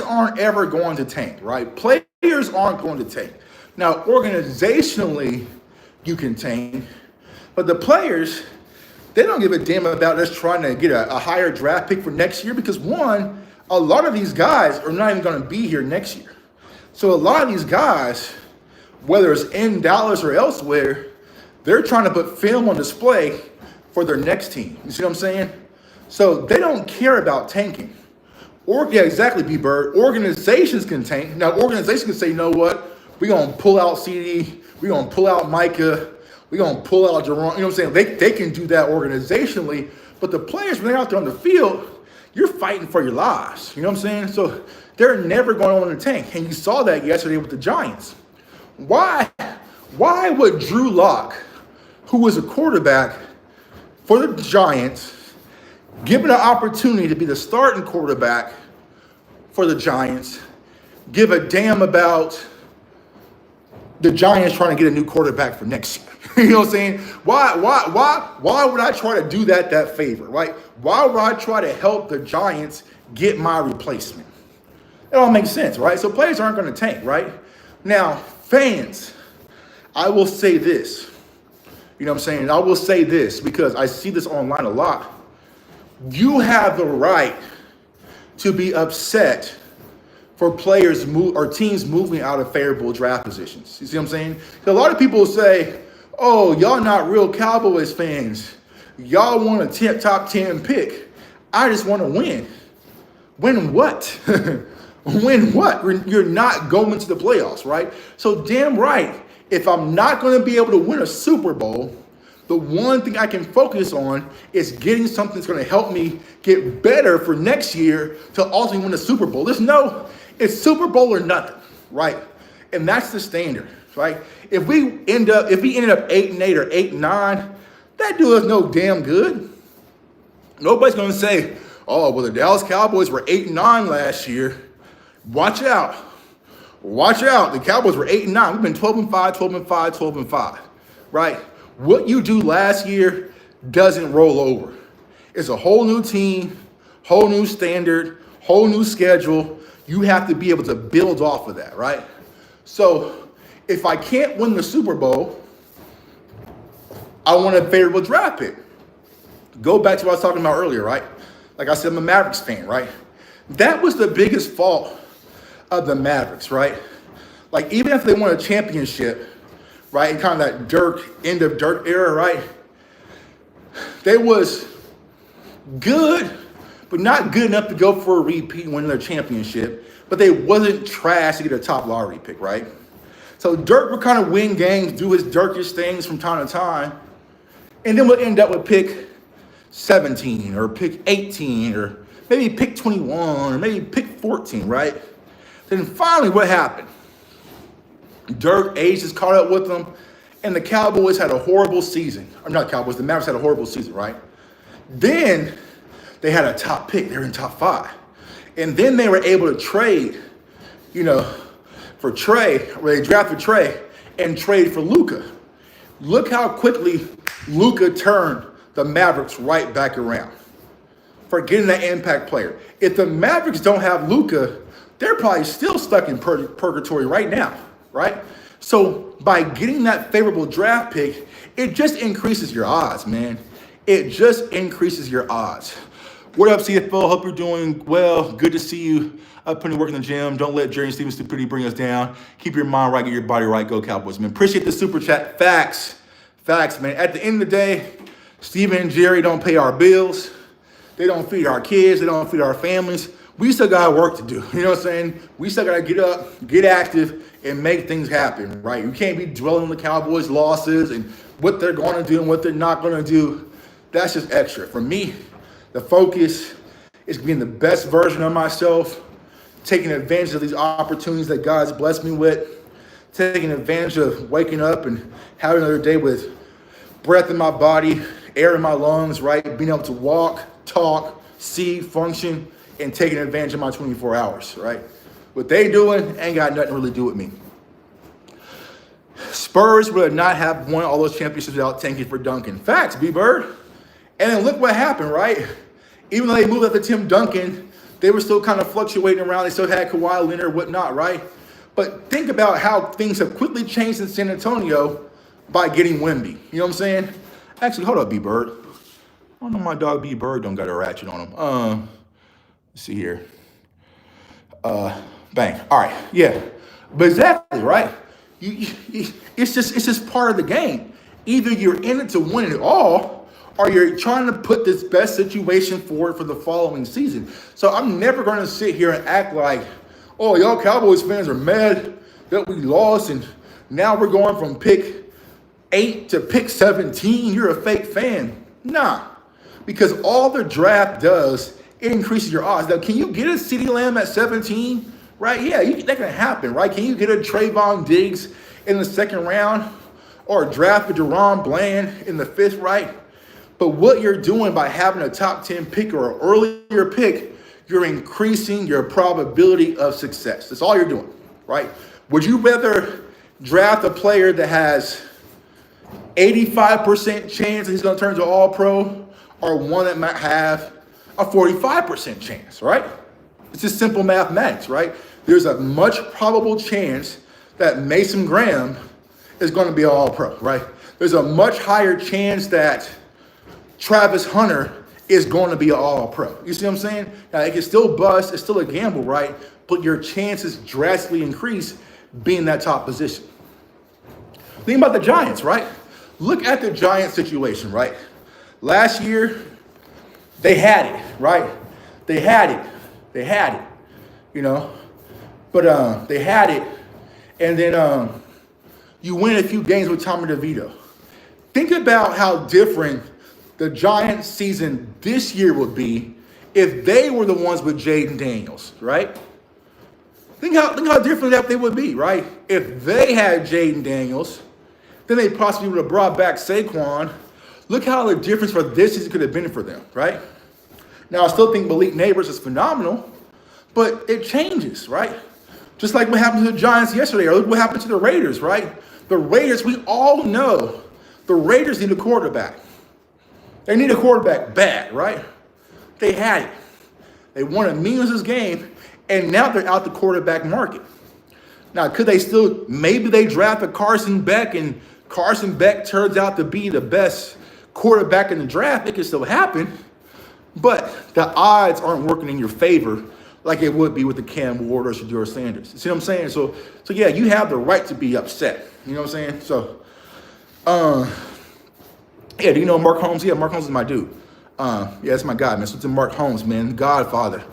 aren't ever going to tank, right? Players aren't going to tank. Now, organizationally, you can tank, but the players, they don't give a damn about us trying to get a higher draft pick for next year because, one, a lot of these guys are not even going to be here next year. So a lot of these guys, whether it's in Dallas or elsewhere, they're trying to put film on display for their next team. You see what I'm saying? So they don't care about tanking. Yeah, exactly, B-Bird. Organizations can tank. Now, organizations can say, you know what? We're going to pull out CD. We're going to pull out Micah. We're going to pull out Jerome. You know what I'm saying? They can do that organizationally. But the players, when they're out there on the field, you're fighting for your lives. You know what I'm saying? So they're never going to want to tank. And you saw that yesterday with the Giants. Why would Drew Lock, who was a quarterback for the Giants, given an opportunity to be the starting quarterback for the Giants, give a damn about the Giants trying to get a new quarterback for next year? You know what I'm saying? Why would I try to do that favor, right? Why would I try to help the Giants get my replacement? It all makes sense, right? So players aren't going to tank, right? Now, fans, I will say this. You know what I'm saying? I will say this because I see this online a lot. You have the right to be upset for players or teams moving out of favorable draft positions. You see what I'm saying? A lot of people say, oh, y'all not real Cowboys fans. Y'all want a top 10 pick. I just want to win. Win what? Win what? You're not going to the playoffs, right? So damn right, if I'm not going to be able to win a Super Bowl, the one thing I can focus on is getting something that's going to help me get better for next year to ultimately win a Super Bowl. It's Super Bowl or nothing, right? And that's the standard, right? If we ended up 8-8 or 8-9, that do us no damn good. Nobody's going to say, oh, well, the Dallas Cowboys were 8-9 last year. Watch out. Watch out. The Cowboys were 8-9. We've been 12-5, 12-5, 12-5, right? What you do last year doesn't roll over. It's a whole new team, whole new standard, whole new schedule. You have to be able to build off of that, right? So if I can't win the Super Bowl, I want a favorable draft pick. Go back to what I was talking about earlier, right? Like I said, I'm a Mavericks fan, right? That was the biggest fault of the Mavericks, right? Like even if they won a championship, right, in kind of that end of Dirk era, right? They was good, but not good enough to go for a repeat and win their championship. But they wasn't trash to get a top lottery pick, right? So Dirk would kind of win games, do his Dirkish things from time to time, and then we'll end up with pick 17 or pick 18 or maybe pick 21 or maybe pick 14, right? Then finally what happened? Dirk age has caught up with them, and the Cowboys had a horrible season. Or not Cowboys, the Mavericks had a horrible season, right? Then they had a top pick. They were in top 5. And then they were able to trade, for Trey, where they drafted Trey and trade for Luka. Look how quickly Luka turned the Mavericks right back around for getting that impact player. If the Mavericks don't have Luka, they're probably still stuck in purgatory right now, right? So by getting that favorable draft pick, it just increases your odds, man. It just increases your odds. What up, CFL? Hope you're doing well. Good to see you putting in work in the gym. Don't let Jerry and Steven's stupidity bring us down. Keep your mind right, get your body right. Go Cowboys, man. Appreciate the super chat. Facts, man. At the end of the day, Steven and Jerry don't pay our bills. They don't feed our kids. They don't feed our families. We still got work to do. You know what I'm saying? We still got to get up, get active, and make things happen, right? You can't be dwelling on the Cowboys' losses and what they're going to do and what they're not going to do. That's just extra. For me, the focus is being the best version of myself, taking advantage of these opportunities that God's blessed me with, taking advantage of waking up and having another day with breath in my body, air in my lungs, right? Being able to walk, talk, see, function, and taking advantage of my 24 hours, right? What they doing ain't got nothing to really do with me. Spurs would not have won all those championships without tanking for Duncan. Facts, B-Bird. And then look what happened, right? Even though they moved up to Tim Duncan, they were still kind of fluctuating around. They still had Kawhi Leonard, whatnot, right? But think about how things have quickly changed in San Antonio by getting Wemby. You know what I'm saying? Actually, hold up, B-Bird. I don't know, my dog B-Bird don't got a ratchet on him. Let's see here. Bang. All right. Yeah. But exactly, right? It's just part of the game. Either you're in it to win it all, or you're trying to put this best situation forward for the following season. So I'm never going to sit here and act like, oh, y'all Cowboys fans are mad that we lost, and now we're going from pick 8 to pick 17. You're a fake fan. Nah. Because all the draft does, it increases your odds. Now, can you get a CeeDee Lamb at 17? Right? Yeah, that can happen, right? Can you get a Trayvon Diggs in the second round or draft a Deron Bland in the 5th, right? But what you're doing by having a top 10 pick or an earlier pick, you're increasing your probability of success. That's all you're doing, right? Would you rather draft a player that has 85% chance that he's going to turn into All-Pro or one that might have a 45% chance, right? It's just simple mathematics, right? There's a much probable chance that Mason Graham is going to be an All-Pro, right? There's a much higher chance that Travis Hunter is going to be an All-Pro. You see what I'm saying? Now, it can still bust. It's still a gamble, right? But your chances drastically increase being that top position. Think about the Giants, right? Look at the Giants situation, right? Last year, They had it, right? They had it. They had it, you know. But they had it, and then you win a few games with Tommy DeVito. Think about how different the Giants season this year would be if they were the ones with Jaden Daniels, right? Think how different that they would be, right? If they had Jaden Daniels, then they possibly would have brought back Saquon. Look how the difference for this season could have been for them, right? Now, I still think Malik Neighbors is phenomenal, but it changes, right? Just like what happened to the Giants yesterday, or look what happened to the Raiders, right? The Raiders, we all know the Raiders need a quarterback. They need a quarterback bad, right? They had it. They won a meaningless game, and now they're out the quarterback market. Now, could they still, maybe they draft a Carson Beck, and Carson Beck turns out to be the best quarterback in the draft. It could still happen, but the odds aren't working in your favor like it would be with the Cam Ward or Shedeur Sanders. You see what I'm saying? So yeah, you have the right to be upset. You know what I'm saying? So, yeah, do you know Mark Holmes? Yeah, Mark Holmes is my dude. Yeah, that's my guy, man. So to Mark Holmes, man, Godfather.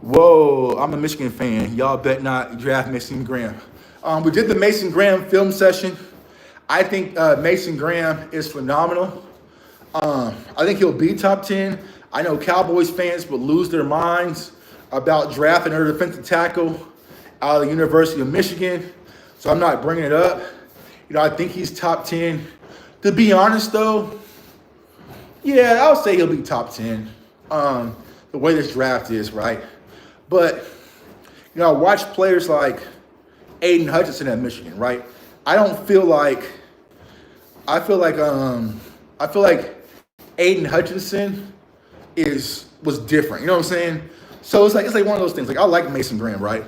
Whoa, I'm a Michigan fan. Y'all bet not draft Mason Graham. We did the Mason Graham film session. I think Mason Graham is phenomenal. I think he'll be top 10. I know Cowboys fans would lose their minds about drafting their defensive tackle out of the University of Michigan. So I'm not bringing it up. You know, I think he's top 10. To be honest, though, yeah, I'll say he'll be top 10. The way this draft is, right? But, you know, I watch players like Aiden Hutchinson at Michigan, right? I feel like Aiden Hutchinson was different. You know what I'm saying? So it's like one of those things. Like, I like Mason Graham, right?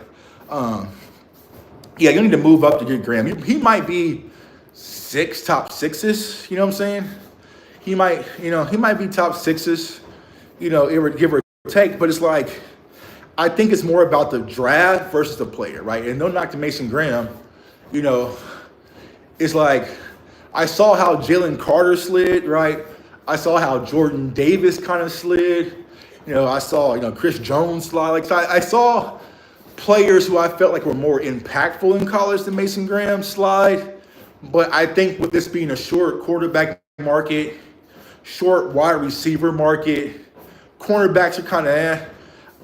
Yeah, you need to move up to get Graham. He might be top sixes. You know what I'm saying? He might be top sixes. You know, give or take. But it's like, I think it's more about the draft versus the player, right? And no knock to Mason Graham. You know, it's like, I saw how Jalen Carter slid, right? I saw how Jordan Davis kind of slid. You know, I saw, Chris Jones slide. Like, so I saw players who I felt like were more impactful in college than Mason Graham slide. But I think with this being a short quarterback market, short wide receiver market, cornerbacks are kind of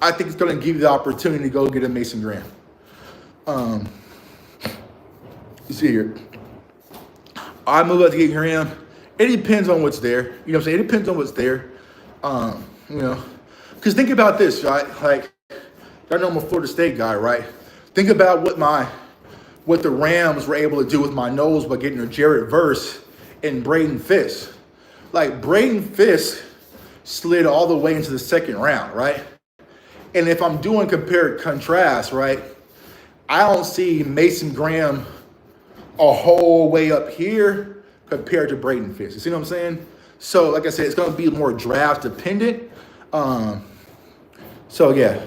I think it's going to give you the opportunity to go get a Mason Graham. You see here. I move up to get Graham. It depends on what's there. You know what I'm saying? It depends on what's there. Because think about this, right? Like, I know I'm a Florida State guy, right? Think about what the Rams were able to do with my nose by getting a Jared Verse and Braden Fisk. Like, Braden Fisk slid all the way into the second round, right? And if I'm doing compare and contrast, right, I don't see Mason Graham a whole way up here compared to Braden Fisk. You see what I'm saying? So, like I said, it's going to be more draft dependent. So, yeah,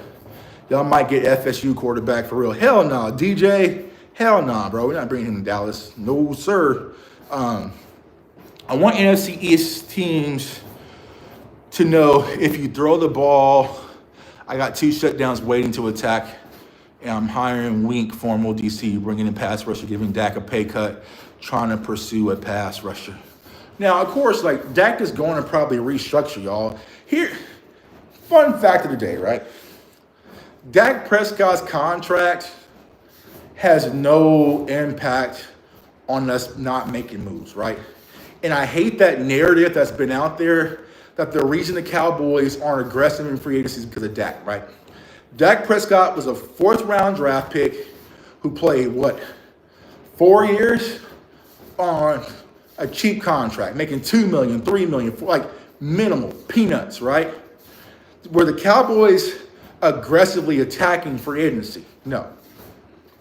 y'all might get FSU quarterback for real. Hell no. DJ, hell no, bro. We're not bringing him to Dallas. No, sir. I want NFC East teams to know if you throw the ball, I got 2 shutdowns waiting to attack, and I'm hiring Wink, former DC, bringing in pass rusher, giving Dak a pay cut, trying to pursue a pass rusher. Now, of course, like, Dak is going to probably restructure, y'all. Here, fun fact of the day, right? Dak Prescott's contract has no impact on us not making moves, right? And I hate that narrative that's been out there that the reason the Cowboys aren't aggressive in free agency is because of Dak, right? Dak Prescott was a 4th-round draft pick who played, 4 years on a cheap contract, making $2 million, $3 million, like minimal, peanuts, right? Were the Cowboys aggressively attacking free agency? No.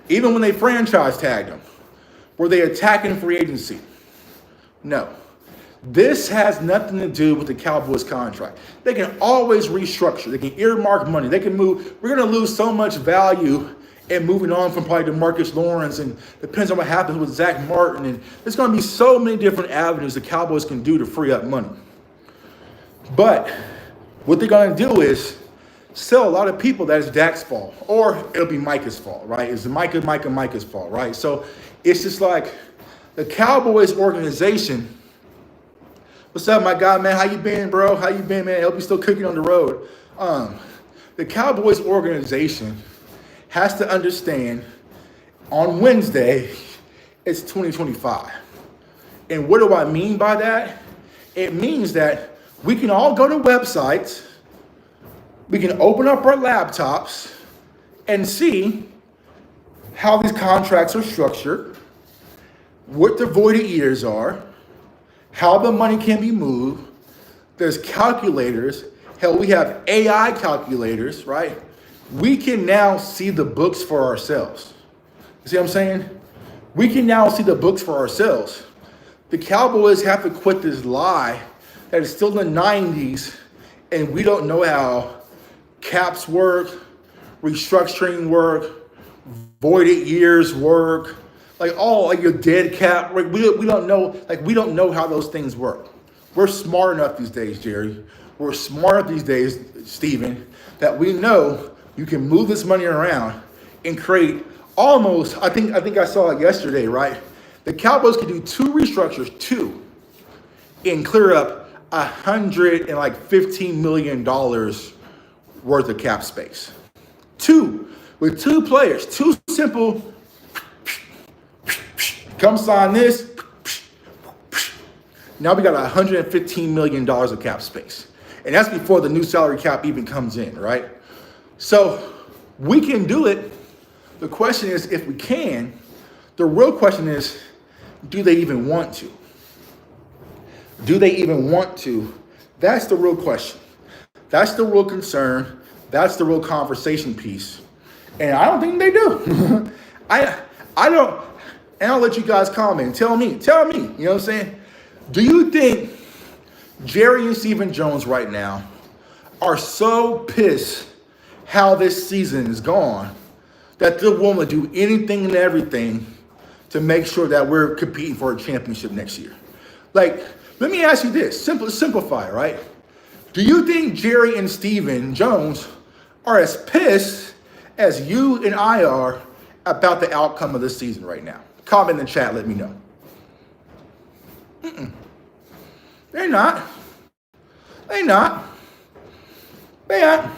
Even when they franchise tagged him, were they attacking free agency? No. This has nothing to do with the Cowboys contract. They can always restructure. They can earmark money. They can move. We're going to lose so much value in moving on from probably DeMarcus Lawrence, and depends on what happens with Zach Martin. And there's going to be so many different avenues the Cowboys can do to free up money. But what they're going to do is sell a lot of people that is Dak's fault, or it'll be Micah's fault, right? It's Micah's fault, right? So it's just like the Cowboys organization. What's up, my guy, man? How you been, bro? How you been, man? I hope you still cooking on the road. The Cowboys organization has to understand on Wednesday, it's 2025. And what do I mean by that? It means that we can all go to websites, we can open up our laptops and see how these contracts are structured, what the voided years are, how the money can be moved. There's calculators. Hell, we have AI calculators, right? We can now see the books for ourselves. You see what I'm saying? We can now see the books for ourselves. The Cowboys have to quit this lie that it's still in the 90s and we don't know how caps work, restructuring work, voided years work, like your dead cap. Like we don't know how those things work. We're smart enough these days, Jerry. We're smart enough these days, Steven, that we know you can move this money around and create almost, I think I saw it yesterday, right? The Cowboys could do two restructures, and clear up $115 million worth of cap space. With two players, two simple, come sign this. Now we got $115 million of cap space. And that's before the new salary cap even comes in, right? So we can do it. The question is, if we can, the real question is, do they even want to? Do they even want to? That's the real question. That's the real concern. That's the real conversation piece. And I don't think they do. I don't, and I'll let you guys comment. Tell me, you know what I'm saying? Do you think Jerry and Stephen Jones right now are so pissed how this season is gone that they're willing to do anything and everything to make sure that we're competing for a championship next year? Like, let me ask you this, simplify, right? Do you think Jerry and Stephen Jones are as pissed as you and I are about the outcome of this season right now? Comment in the chat, let me know. They're not. They aren't.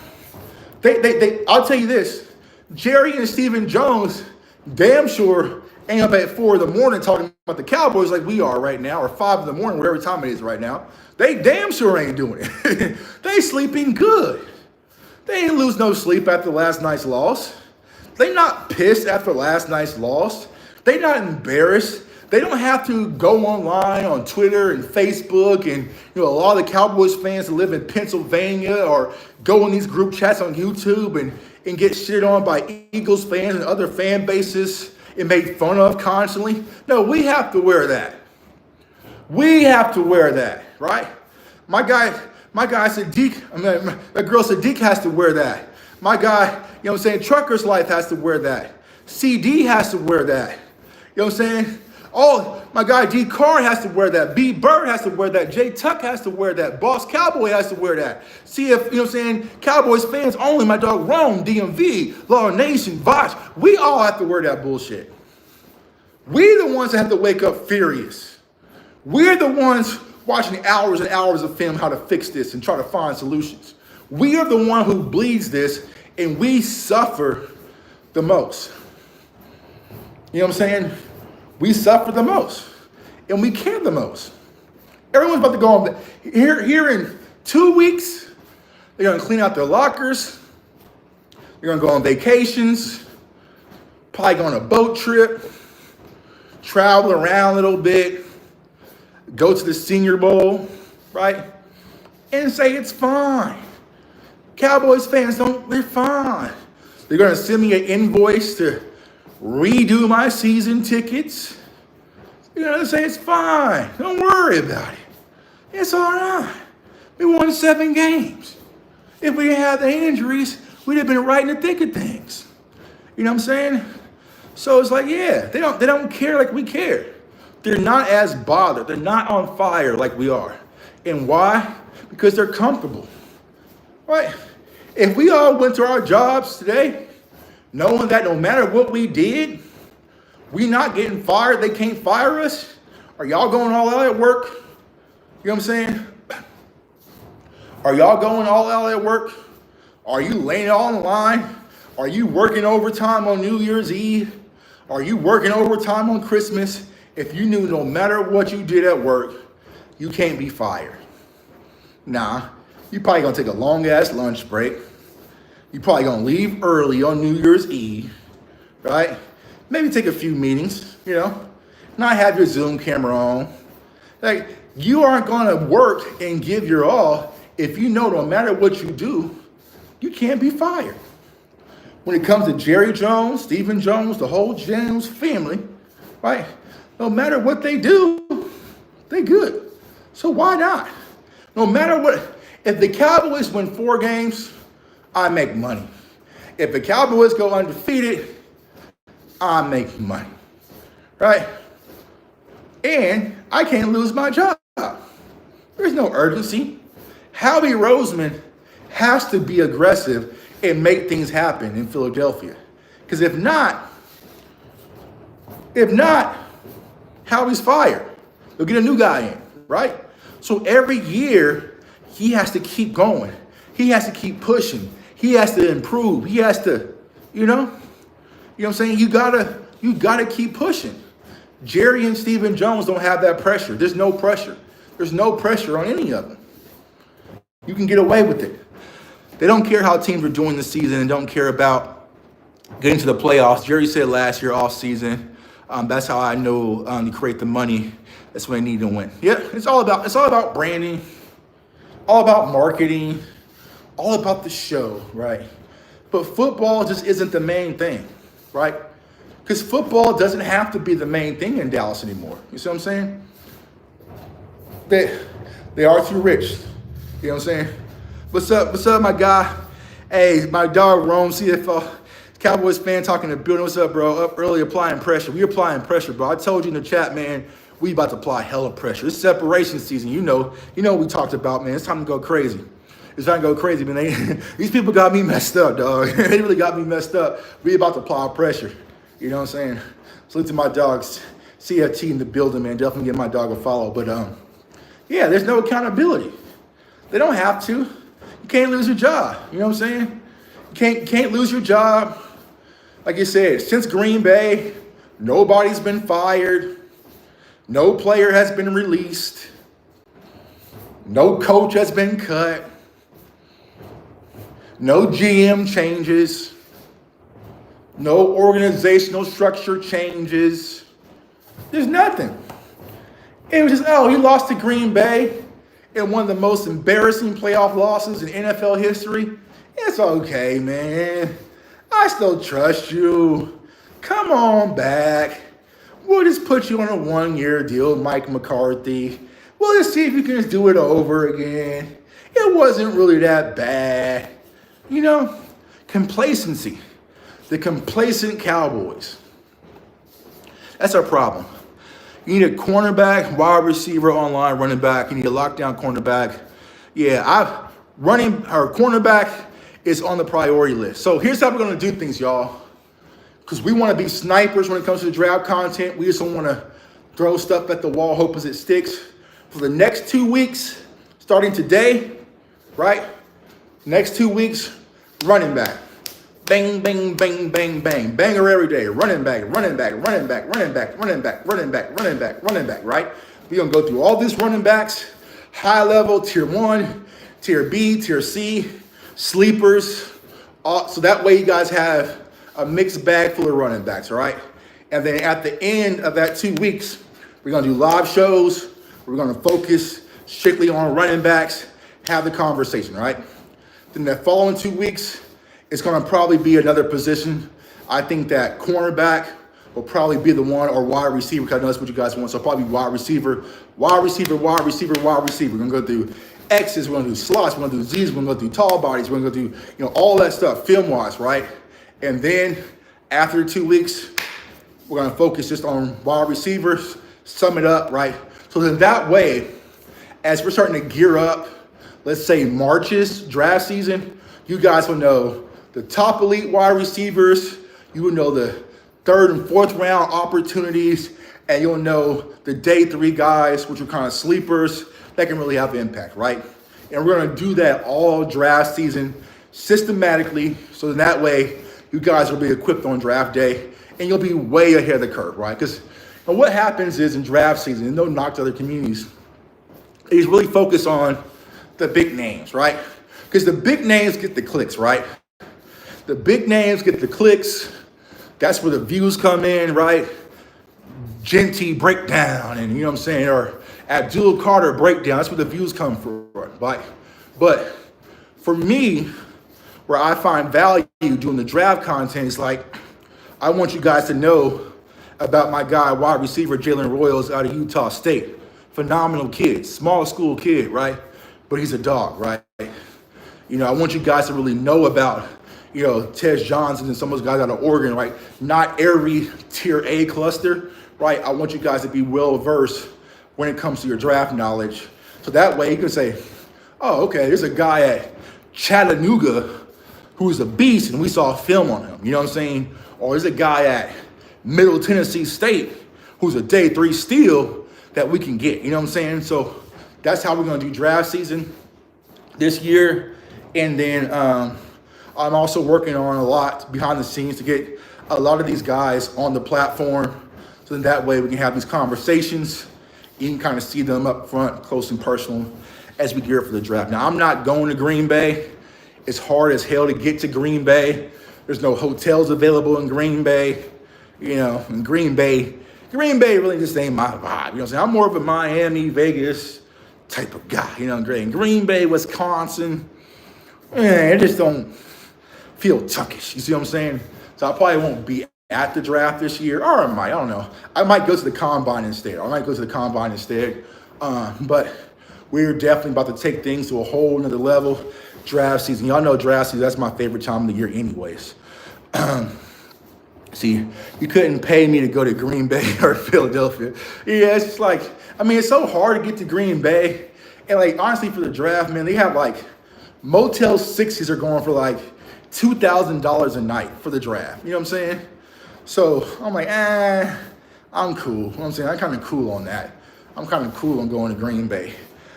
I'll tell you this. Jerry and Stephen Jones damn sure ain't up at 4 a.m. talking about the Cowboys like we are right now, or 5 a.m, whatever time it is right now. They damn sure ain't doing it. They sleeping good. They ain't lose no sleep after last night's loss. They not pissed after last night's loss. They not embarrassed. They don't have to go online on Twitter and Facebook, and a lot of the Cowboys fans that live in Pennsylvania, or go in these group chats on YouTube and get shit on by Eagles fans and other fan bases and made fun of constantly. No, we have to wear that. We have to wear that, right? My guy Sadiq, my girl Sadiq has to wear that. My guy, Trucker's Life has to wear that. CD has to wear that. You know what I'm saying? Oh, my guy D. Carr has to wear that. B. Bird has to wear that. J. Tuck has to wear that. Boss Cowboy has to wear that. CF, Cowboys fans only. My dog Rome, DMV, Law Nation, Vosh. We all have to wear that bullshit. We're the ones that have to wake up furious. We're the ones watching hours and hours of film how to fix this and try to find solutions. We are the one who bleeds this, and we suffer the most. You know what I'm saying? We suffer the most, and we care the most. Everyone's about to go on here in 2 weeks. They're going to clean out their lockers. They're going to go on vacations, probably go on a boat trip, travel around a little bit, go to the Senior Bowl, right? And say it's fine. Cowboys fans they're fine. They're going to send me an invoice to redo my season tickets. Say it's fine. Don't worry about it. It's all right. We won 7 games. If we didn't have the injuries, we'd have been right in the thick of things. You know what I'm saying? So it's like, yeah, they don't care like we care. They're not as bothered. They're not on fire like we are. And why? Because they're comfortable, right? If we all went to our jobs today, knowing that no matter what we did, we not getting fired, they can't fire us. Are y'all going all out at work? You know what I'm saying? Are y'all going all out at work? Are you laying it all on the line? Are you working overtime on New Year's Eve? Are you working overtime on Christmas? If you knew no matter what you did at work, you can't be fired. Nah, you probably gonna take a long ass lunch break. You probably gonna leave early on New Year's Eve, right? Maybe take a few meetings, not have your Zoom camera on. Like, you aren't gonna work and give your all if you know no matter what you do, you can't be fired. When it comes to Jerry Jones, Stephen Jones, the whole Jones family, right? No matter what they do, they good. So why not? No matter what, if the Cowboys win 4 games, I make money. If the Cowboys go undefeated, I'm making money, right? And I can't lose my job. There's no urgency. Howie Roseman has to be aggressive and make things happen in Philadelphia. Because if not, Howie's fired. They'll get a new guy in, right? So every year, he has to keep going. He has to keep pushing. He has to improve. He has to, you know what I'm saying? You gotta keep pushing. Jerry and Stephen Jones don't have that pressure. There's no pressure. There's no pressure on any of them. You can get away with it. They don't care how teams are doing this season and don't care about getting to the playoffs. Jerry said last year off season, that's how I know to create the money. That's what I need to win. Yeah, it's all about branding, all about marketing, all about the show, right? But football just isn't the main thing, right? Because football doesn't have to be the main thing in Dallas anymore. You see what I'm saying? They are too rich. You know what I'm saying? What's up, my guy? Hey, my dog Rome, CFL, Cowboys fan talking to building. What's up, bro? Up early applying pressure. We applying pressure, bro. I told you in the chat, man, we about to apply hella pressure. It's separation season. You know what we talked about, man. It's time to go crazy. It's time to go crazy, man. These people got me messed up, dog. They really got me messed up. We about to apply pressure. You know what I'm saying? Salute to my dogs. CFT in the building, man. Definitely give my dog a follow. But yeah, there's no accountability. They don't have to. You can't lose your job. You know what I'm saying? You can't lose your job. Like you said, since Green Bay, nobody's been fired. No player has been released. No coach has been cut. No GM changes. No organizational structure changes. There's nothing. It was just, he lost to Green Bay in one of the most embarrassing playoff losses in NFL history. It's okay, man. I still trust you. Come on back. We'll just put you on a 1-year deal, Mike McCarthy. We'll just see if you can just do it over again. It wasn't really that bad. Complacency. The complacent Cowboys. That's our problem. You need a cornerback, wide receiver, online running back. You need a lockdown cornerback. Yeah, cornerback is on the priority list. So here's how we're going to do things, y'all. Because we want to be snipers when it comes to the draft content. We just don't want to throw stuff at the wall, hoping it sticks. For the next 2 weeks, starting today, right? Next 2 weeks, running back. Bang, bang, bang, bang, bang. Banger every day. Running back, running back, running back, running back, running back, running back, running back, running back, right? We're going to go through all these running backs, high level, tier 1, tier B, tier C, sleepers. So that way you guys have a mixed bag full of running backs, all right? And then at the end of that 2 weeks, we're going to do live shows. We're going to focus strictly on running backs, have the conversation, right? Then the following 2 weeks, it's going to probably be another position. I think that cornerback will probably be the one, or wide receiver, because I know that's what you guys want. So probably wide receiver, wide receiver, wide receiver, wide receiver. We're going to go through X's, we're going to do slots, we're going to do Z's, we're going to go through tall bodies, we're going to go through, all that stuff, film-wise, right? And then after 2 weeks, we're going to focus just on wide receivers, sum it up, right? So then that way, as we're starting to gear up let's say March's draft season, you guys will know the top elite wide receivers. You will know the third and fourth round opportunities, and you'll know the day 3 guys, which are kind of sleepers that can really have impact, right? And we're going to do that all draft season systematically, so that way you guys will be equipped on draft day, and you'll be way ahead of the curve, right? Because what happens is in draft season, and no knock to other communities, is really focus on the big names, right? Because the big names get the clicks, right? The big names get the clicks. That's where the views come in, right? Genty breakdown, and you know what I'm saying, or Abdul Carter breakdown. That's where the views come from, right? But for me, where I find value doing the draft content is like, I want you guys to know about my guy, wide receiver Jalen Royals out of Utah State. Phenomenal kid, small school kid, right? But he's a dog, right? You know, I want you guys to really know about, you know, Tej Johnson and some of those guys out of Oregon, right? Not every tier A cluster, right? I want you guys to be well versed when it comes to your draft knowledge. So that way you can say, oh, okay, there's a guy at Chattanooga who's a beast and we saw film on him, you know what I'm saying? Or there's a guy at Middle Tennessee State who's a day 3 steal that we can get, you know what I'm saying? So that's how we're gonna do draft season this year. And then I'm also working on a lot behind the scenes to get a lot of these guys on the platform, so that way we can have these conversations. You can kind of see them up front, close and personal, as we gear up for the draft. Now, I'm not going to Green Bay. It's hard as hell to get to Green Bay. There's no hotels available in Green Bay. You know, in Green Bay really just ain't my vibe. You know what I'm saying? I'm more of a Miami, Vegas type of guy. You know, in Green Bay, Wisconsin, I just don't feel tuckish. You see what I'm saying? So I probably won't be at the draft this year, or I don't know. I might go to the combine instead. But we're definitely about to take things to a whole nother level. Draft season. Y'all know draft season, that's my favorite time of the year anyways. See, you couldn't pay me to go to Green Bay or Philadelphia. Yeah, it's just like, I mean, it's so hard to get to Green Bay. And like, honestly, for the draft, man, they have like Motel 6s are going for like $2,000 a night for the draft. You know what I'm saying? So I'm like, I'm cool. You know what I'm saying? I'm kind of cool on that. I'm kind of cool on going to Green Bay.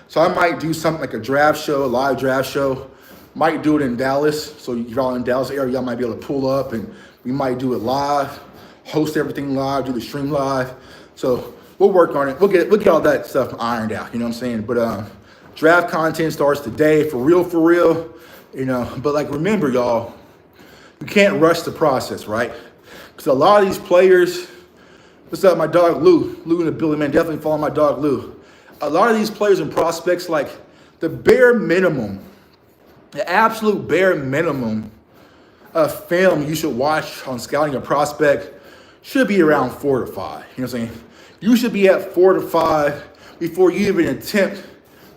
So I might do something like a draft show, a live draft show. Might do it in Dallas. So if y'all in Dallas area, y'all might be able to pull up and we might do it live, host everything live, do the stream live. So we'll work on it. We'll get all that stuff ironed out. You know what I'm saying? But draft content starts today, for real. You know, but like, remember, y'all, you can't rush the process, right? Because a lot of these players, what's up, my dog Lou in the building, man, definitely follow my dog Lou. A lot of these players and prospects, like the bare minimum, the absolute bare minimum of film you should watch on scouting a prospect should be around 4 to 5. You know what I'm saying? You should be at 4 to 5 before you even attempt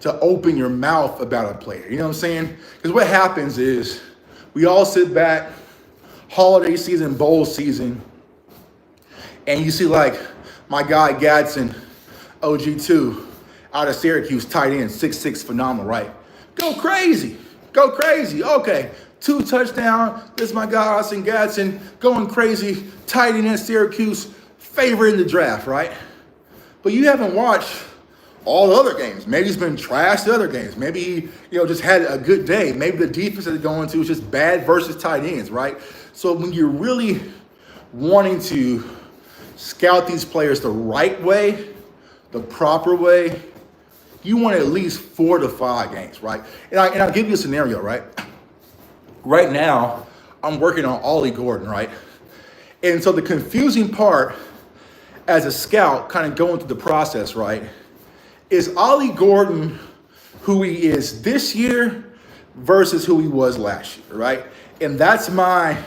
to open your mouth about a player. You know what I'm saying? Because what happens is we all sit back, holiday season, bowl season, and you see like my guy Gadsden, OG2, out of Syracuse, tight end, 6'6", phenomenal, right? Go crazy. Okay, 2 touchdowns. This is my guy, Austin Gadsden, going crazy, tight end at Syracuse, favorite in the draft, right? But you haven't watched all the other games. Maybe he's been trashed the other games. Maybe he, just had a good day. Maybe the defense that they're going to is just bad versus tight ends, right? So when you're really wanting to scout these players the right way, the proper way, you want at least 4 to 5 games, right? And I'll give you a scenario, right? Right now, I'm working on Ollie Gordon, right? And so the confusing part as a scout, kind of going through the process, right, is Ollie Gordon who he is this year versus who he was last year, right? And that's my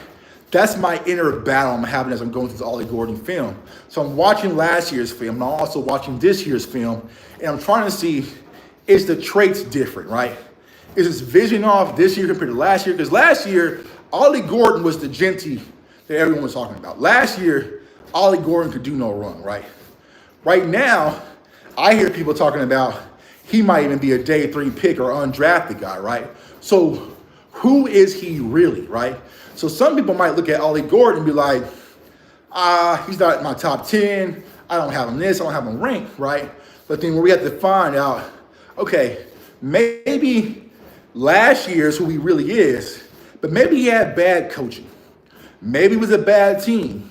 inner battle I'm having as I'm going through this Ollie Gordon film. So I'm watching last year's film, and I'm also watching this year's film, and I'm trying to see, is the traits different, right? Is his vision off this year compared to last year? Because last year, Ollie Gordon was the Genty that everyone was talking about. Last year, Ollie Gordon could do no wrong, right? Right now, I hear people talking about he might even be a day 3 pick or undrafted guy, right? So who is he really, right? So some people might look at Ollie Gordon and be like, he's not in my top 10. I don't have him this, I don't have him ranked, right? But then we have to find out, okay, maybe last year's who he really is, but maybe he had bad coaching. Maybe it was a bad team.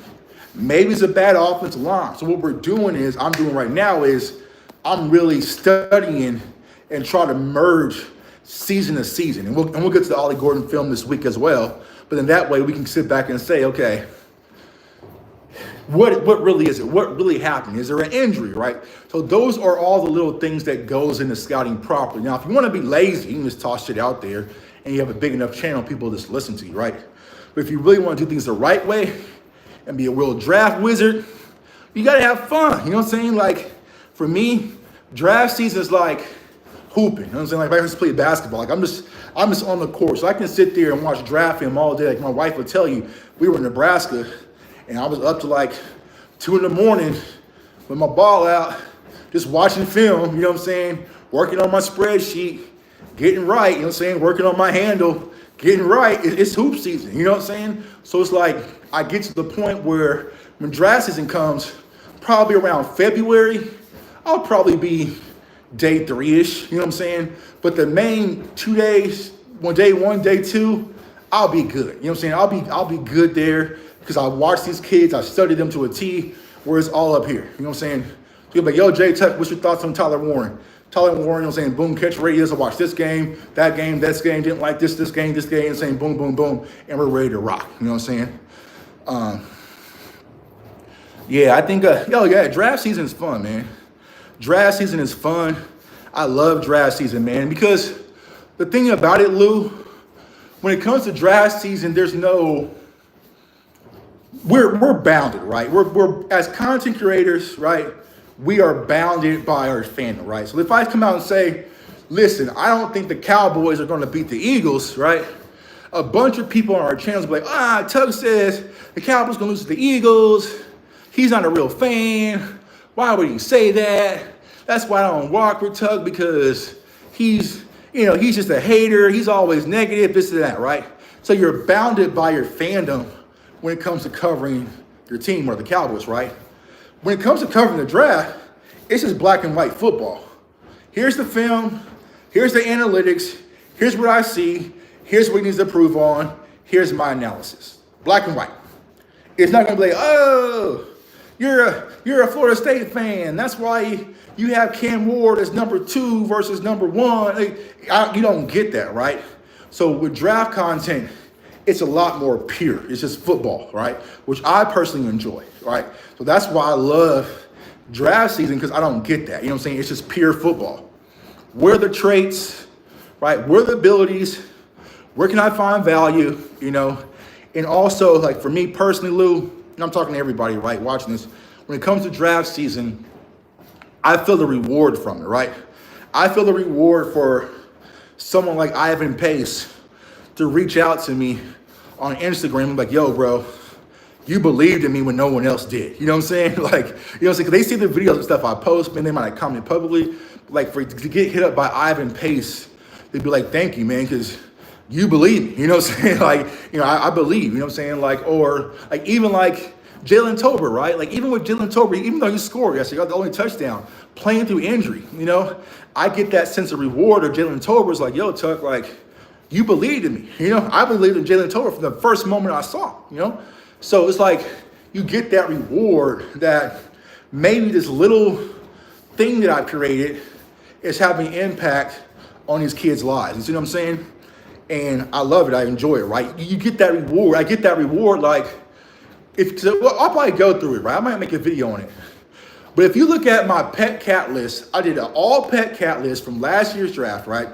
Maybe it's a bad offensive line. So what we're doing is, I'm doing right now is, I'm really studying and trying to merge season to season. And we'll get to the Ollie Gordon film this week as well. But then that way we can sit back and say, okay, what really is it? What really happened? Is there an injury, right? So those are all the little things that goes into scouting properly. Now, if you want to be lazy, you can just toss shit out there and you have a big enough channel, people just listen to you, right? But if you really want to do things the right way and be a real draft wizard, you got to have fun. You know what I'm saying? Like, for me, draft season is like hooping. You know what I'm saying? Like, if I just play basketball, like I'm just on the court. So I can sit there and watch draft film all day. Like my wife would tell you, we were in Nebraska and I was up to like 2 in the morning with my ball out, just watching film, you know what I'm saying? Working on my spreadsheet, getting right, you know what I'm saying? Working on my handle, getting right. It's hoop season, you know what I'm saying? So it's like, I get to the point where when draft season comes, probably around February, I'll probably be day 3-ish, you know what I'm saying? But the main 2 days, day 1, day 2, I'll be good. You know what I'm saying? I'll be good there because I watch these kids, I study them to a T, where it's all up here. You know what I'm saying? So you'll be like, yo, Jay Tuck, what's your thoughts on Tyler Warren? Tyler Warren, you know what I'm saying? Boom, catch radius. I watch this game, this game, didn't like this game, and saying boom, boom, boom, and we're ready to rock. You know what I'm saying? Yeah, I think, draft season is fun, man. Draft season is fun. I love draft season, man, because the thing about it, Lou, when it comes to draft season, there's no, we're bounded, right? We're as content creators, right? We are bounded by our fandom, right? So if I come out and say, listen, I don't think the Cowboys are going to beat the Eagles, right? A bunch of people on our channels will be like, Tug says the Cowboys going to lose to the Eagles. He's not a real fan. Why would he say that? That's why I don't rock with Tug, because he's just a hater. He's always negative, this and that, right? So you're bounded by your fandom when it comes to covering your team or the Cowboys, right? When it comes to covering the draft, it's just black and white football. Here's the film. Here's the analytics. Here's what I see. Here's what he needs to improve on. Here's my analysis. Black and white. It's not going to be like, oh, you're a Florida State fan. That's why you have Cam Ward as number 2 versus number 1. You don't get that, right? So with draft content, it's a lot more pure. It's just football, right? Which I personally enjoy, right? So that's why I love draft season, because I don't get that. You know what I'm saying? It's just pure football. Where are the traits, right? Where are the abilities? Where can I find value, you know? And also, like for me personally, Lou, and I'm talking to everybody, right, watching this, when it comes to draft season, I feel the reward from it, right? I feel the reward for someone like Ivan Pace to reach out to me on Instagram and be like, yo, bro, you believed in me when no one else did. You know what I'm saying? Like, you know what I'm saying? Because they see the videos and stuff I post, and they might comment publicly. Like, to get hit up by Ivan Pace, they'd be like, thank you, man, because you believe me. You know what I'm saying? Like, I believe, you know what I'm saying? Like, or like even like Jalen Tolbert, right? Like even with Jalen Tolbert, even though he scored yesterday, got the only touchdown, playing through injury, you know, I get that sense of reward. Or Jalen Tolbert's like, yo, Tuck, like, you believed in me. You know, I believed in Jalen Tolbert from the first moment I saw him, you know? So it's like you get that reward that maybe this little thing that I've created is having impact on these kids' lives. You see what I'm saying? And I love it. I enjoy it, right? You get that reward. I get that reward like, I'll probably go through it, right? I might make a video on it. But if you look at my pet cat list, I did an all pet cat list from last year's draft, right?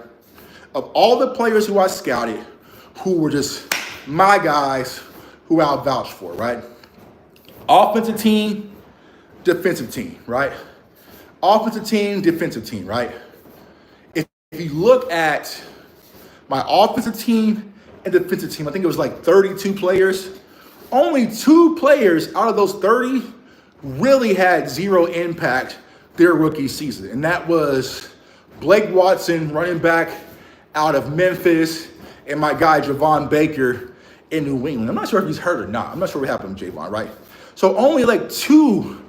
Of all the players who I scouted, who were just my guys who I'll vouch for, right? Offensive team, defensive team, right? Offensive team, defensive team, right? If you look at my offensive team and defensive team, I think it was like 32 players. Only 2 players out of those 30 really had zero impact their rookie season. And that was Blake Watson, running back out of Memphis, and my guy Javon Baker in New England. I'm not sure if he's hurt or not. I'm not sure what happened to Javon, right? So only like 2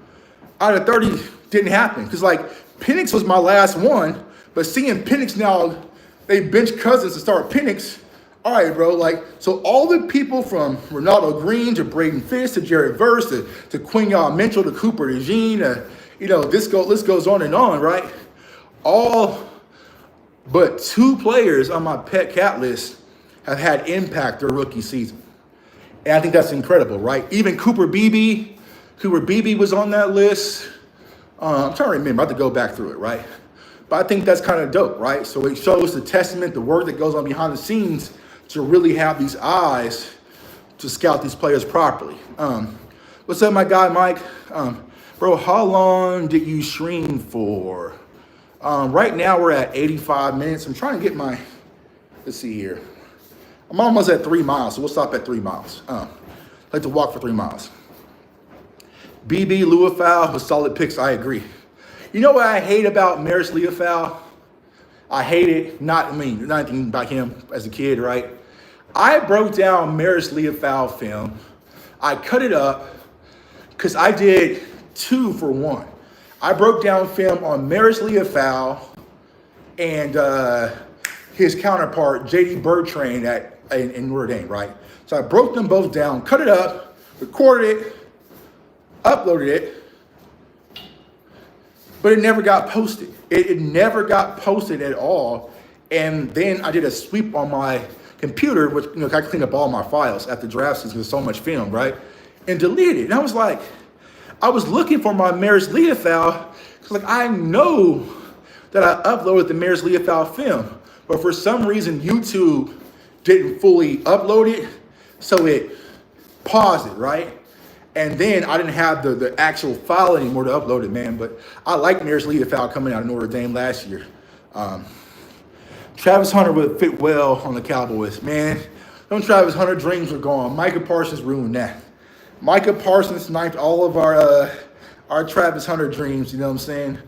out of 30 didn't happen. Because like Penix was my last one, but seeing Penix now, they bench Cousins to start Penix. All right, bro. Like, so all the people from Ronaldo Green to Braden Fish to Jared Verse to Quinyon Mitchell to Cooper DeJean, this list goes on and on, right? All but 2 players on my pet cat list have had impact their rookie season. And I think that's incredible, right? Even Cooper Beebe was on that list. I'm trying to remember. I have to go back through it, right? But I think that's kind of dope, right? So it shows the testament, the work that goes on behind the scenes to really have these eyes to scout these players properly. What's up, my guy, Mike? Bro, how long did you stream for? Right now we're at 85 minutes. I'm trying to get let's see here. I'm almost at 3 miles, so we'll stop at 3 miles. I like to walk for 3 miles. BB Leufau with solid picks, I agree. You know what I hate about Maris Leufau? I hate it, not anything about him as a kid, right? I broke down Maris Leufau film. I cut it up because I did 2 for 1. I broke down film on Maris Leufau and his counterpart, JD Bertrand in Notre Dame, right? So I broke them both down, cut it up, recorded it, uploaded it, but it never got posted. It never got posted at all. And then I did a sweep on my computer, which, I cleaned up all my files after draft season with so much film, right? And deleted it. And I was like, I was looking for my Maris Leufau because I know that I uploaded the Maris Leufau film, but for some reason YouTube didn't fully upload it, so it paused it, right? And then I didn't have the actual file anymore to upload it, man. But I like Maris Leufau coming out of Notre Dame last year. Travis Hunter would fit well on the Cowboys, man. Them Travis Hunter dreams are gone. Micah Parsons ruined that. Micah Parsons sniped all of our Travis Hunter dreams, you know what I'm saying?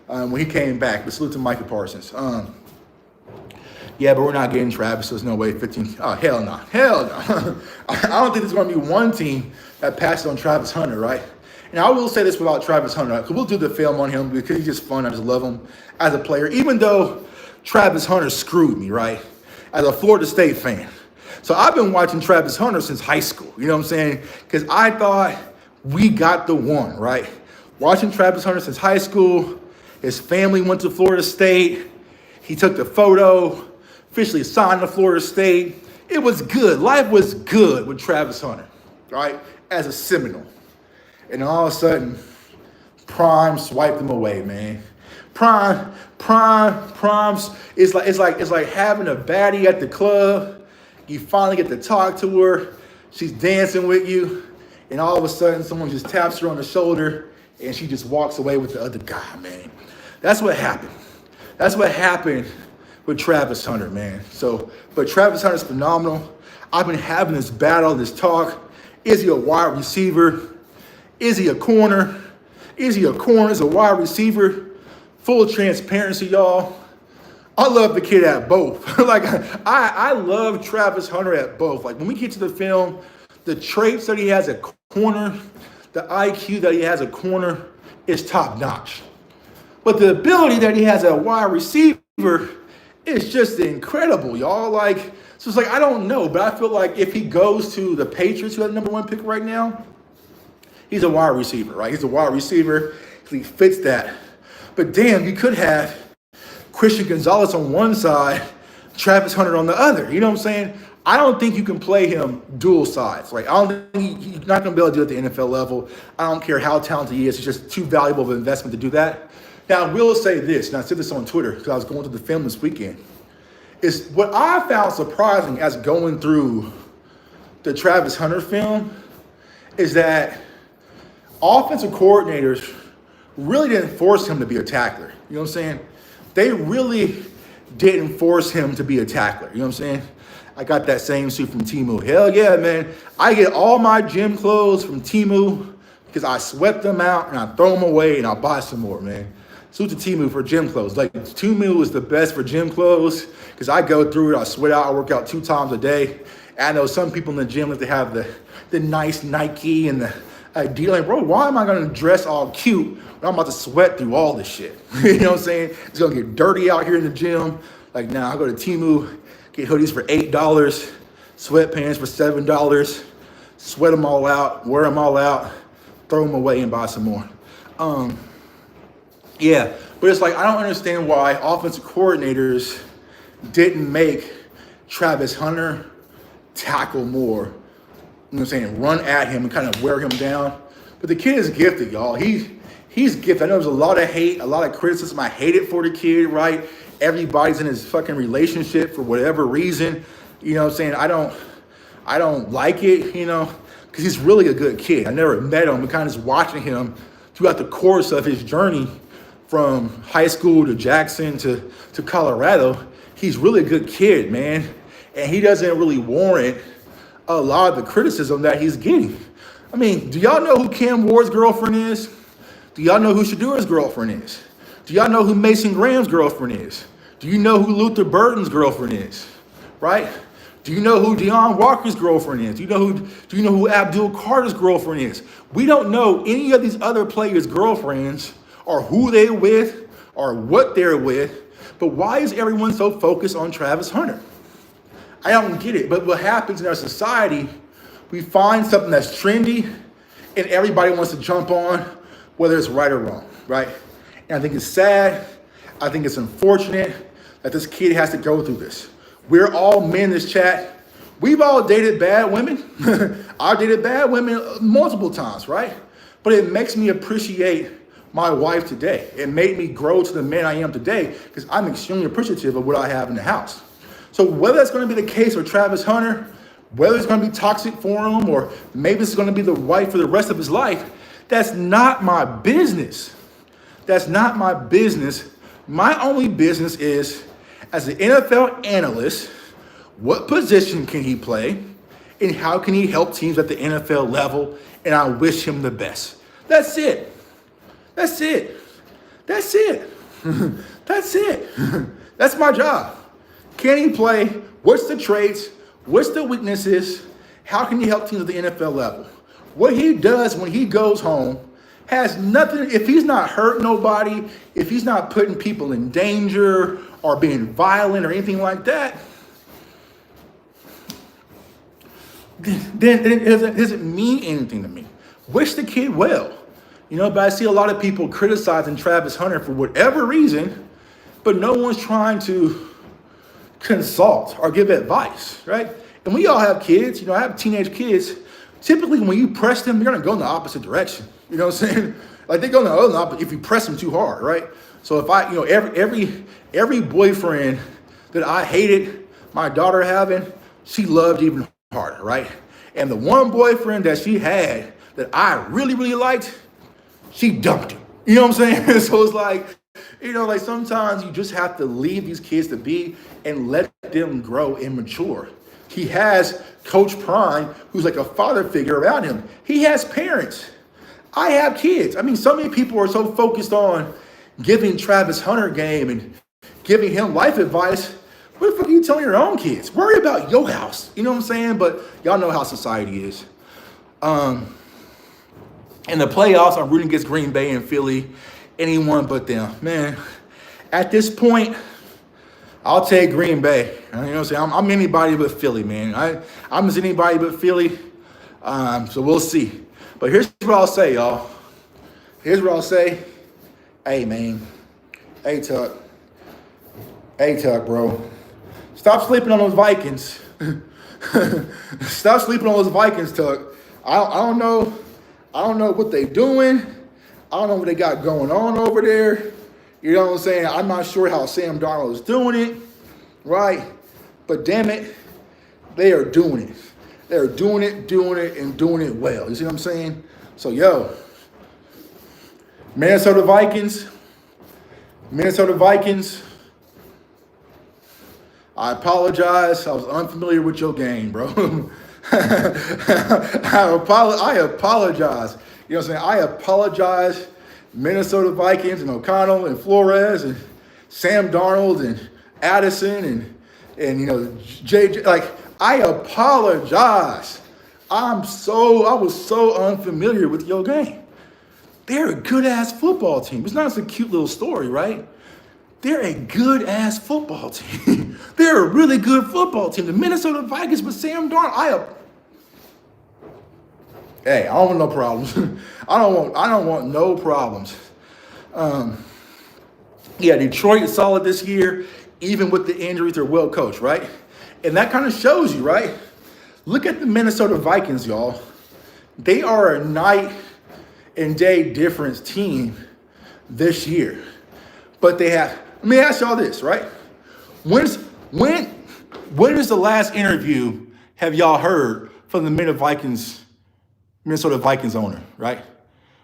When he came back. But salute to Micah Parsons. Yeah, but we're not getting Travis, so there's no way 15. Oh, hell no. Hell no. I don't think there's going to be one team that passes on Travis Hunter, right? And I will say this about Travis Hunter, because we'll do the film on him because he's just fun. I just love him as a player, even though Travis Hunter screwed me, right? As a Florida State fan. So I've been watching Travis Hunter since high school, you know what I'm saying? Because I thought we got the one, right? Watching Travis Hunter since high school. His family went to Florida State. He took the photo, officially signed to Florida State. It was good. Life was good with Travis Hunter, right? As a Seminole. And all of a sudden, Prime swiped him away, man. Prime's it's like having a baddie at the club. You finally get to talk to her. She's dancing with you. And all of a sudden, someone just taps her on the shoulder and she just walks away with the other guy, man. That's what happened. That's what happened with Travis Hunter, man. But Travis Hunter's phenomenal. I've been having this battle, this talk. Is he a wide receiver? Is he a corner? Is he a corner? Is he a wide receiver? Full transparency, y'all. I love the kid at both. I love Travis Hunter at both. Like, when we get to the film, the traits that he has at corner, the IQ that he has at corner is top notch. But the ability that he has at wide receiver is just incredible, y'all. So it's I don't know, but I feel like if he goes to the Patriots, who have the #1 pick right now, he's a wide receiver, right? He's a wide receiver. He fits that. But damn, you could have Christian Gonzalez on one side, Travis Hunter on the other. You know what I'm saying? I don't think you can play him dual sides. I don't think he's not going to be able to do it at the NFL level. I don't care how talented he is. It's just too valuable of an investment to do that. Now, I will say this, and I said this on Twitter because I was going through the film this weekend, is what I found surprising as going through the Travis Hunter film is that offensive coordinators really didn't force him to be a tackler. You know what I'm saying? They really didn't force him to be a tackler. You know what I'm saying? I got that same suit from Temu. Hell yeah, man. I get all my gym clothes from Temu because I sweat them out and I throw them away and I buy some more, man. salute to Timu for gym clothes. Like Timu is the best for gym clothes because I go through it. I sweat out. I work out 2 times a day. And I know some people in the gym like they have the nice Nike and the ideal. Like, bro, why am I gonna dress all cute when I'm about to sweat through all this shit? You know what I'm saying? It's gonna get dirty out here in the gym. Like now, I go to Timu, get hoodies for $8, sweatpants for $7, sweat them all out, wear them all out, throw them away and buy some more. Yeah, but it's like I don't understand why offensive coordinators didn't make Travis Hunter tackle more. You know what I'm saying? Run at him and kind of wear him down. But the kid is gifted, y'all. He's gifted. I know there's a lot of hate, a lot of criticism. I hate it for the kid, right? Everybody's in his fucking relationship for whatever reason. You know what I'm saying? I don't like it, you know, because he's really a good kid. I never met him, but kind of just watching him throughout the course of his journey from high school to Jackson to Colorado. He's really a good kid, man. And he doesn't really warrant a lot of the criticism that he's getting. I mean, do y'all know who Cam Ward's girlfriend is? Do y'all know who Shadura's girlfriend is? Do y'all know who Mason Graham's girlfriend is? Do you know who Luther Burton's girlfriend is? Right? Do you know who Deion Walker's girlfriend is? Do you know who Abdul Carter's girlfriend is? We don't know any of these other players' girlfriends or who they're with or what they're with. But why is everyone so focused on Travis Hunter? I don't get it. But what happens in our society, we find something that's trendy and everybody wants to jump on, whether it's right or wrong, right? And I think it's sad. I think it's unfortunate that this kid has to go through this. We're all men in this chat. We've all dated bad women. I've dated bad women multiple times, right? But it makes me appreciate my wife today. It made me grow to the man I am today because I'm extremely appreciative of what I have in the house. So whether that's going to be the case for Travis Hunter, whether it's going to be toxic for him, or maybe it's going to be the wife for the rest of his life, that's not my business. That's not my business. My only business is, as an NFL analyst, what position can he play and how can he help teams at the NFL level? And I wish him the best. That's it. That's it. That's it. That's it. That's my job. Can he play? What's the traits? What's the weaknesses? How can he help teams at the NFL level? What he does when he goes home has nothing, if he's not hurting nobody, if he's not putting people in danger or being violent or anything like that, then it doesn't mean anything to me. Wish the kid well. You know, but I see a lot of people criticizing Travis Hunter for whatever reason, but no one's trying to consult or give advice, right? And we all have kids. You know, I have teenage kids. Typically, when you press them, they're going to go in the opposite direction. You know what I'm saying? Like they go in the other opposite if you press them too hard, right? So if I, you know, every boyfriend that I hated my daughter having, she loved even harder, right? And the one boyfriend that she had that I really, really liked, she dumped him. You know what I'm saying? So it's like, you know, like sometimes you just have to leave these kids to be and let them grow and mature. He has Coach Prime, who's like a father figure around him. He has parents. I have kids. I mean, so many people are so focused on giving Travis Hunter game and giving him life advice. What the fuck are you telling your own kids? Worry about your house. You know what I'm saying? But y'all know how society is. In the playoffs, I'm rooting against Green Bay and Philly. Anyone but them. Man, at this point, I'll take Green Bay. You know what I'm saying? I'm anybody but Philly, man. I'm just anybody but Philly. So we'll see. But here's what I'll say, y'all. Here's what I'll say. Hey, man. Hey, Tuck. Hey, Tuck, bro. Stop sleeping on those Vikings. Stop sleeping on those Vikings, Tuck. I don't know. I don't know what they doing. I don't know what they got going on over there. You know what I'm saying? I'm not sure how Sam Darnold is doing it, right? But damn it, they are doing it. They're doing it, and doing it well. You see what I'm saying? So, yo, Minnesota Vikings, I apologize. I was unfamiliar with your game, bro. I apologize. You know what I'm saying? I apologize Minnesota Vikings and O'Connell and Flores and Sam Darnold and Addison and JJ. Like, I apologize. I was so unfamiliar with your game. They're a good-ass football team. It's not just a cute little story, right? They're a good-ass football team. They're a really good football team. The Minnesota Vikings with Sam Darnold. Hey, I don't want no problems. I don't want no problems. Detroit is solid this year, even with the injuries. They're well coached, right? And that kind of shows you, right? Look at the Minnesota Vikings, y'all. They are a night and day difference team this year. But they have, let me ask y'all this, right? When is the last interview have y'all heard from the Minnesota Vikings owner, right?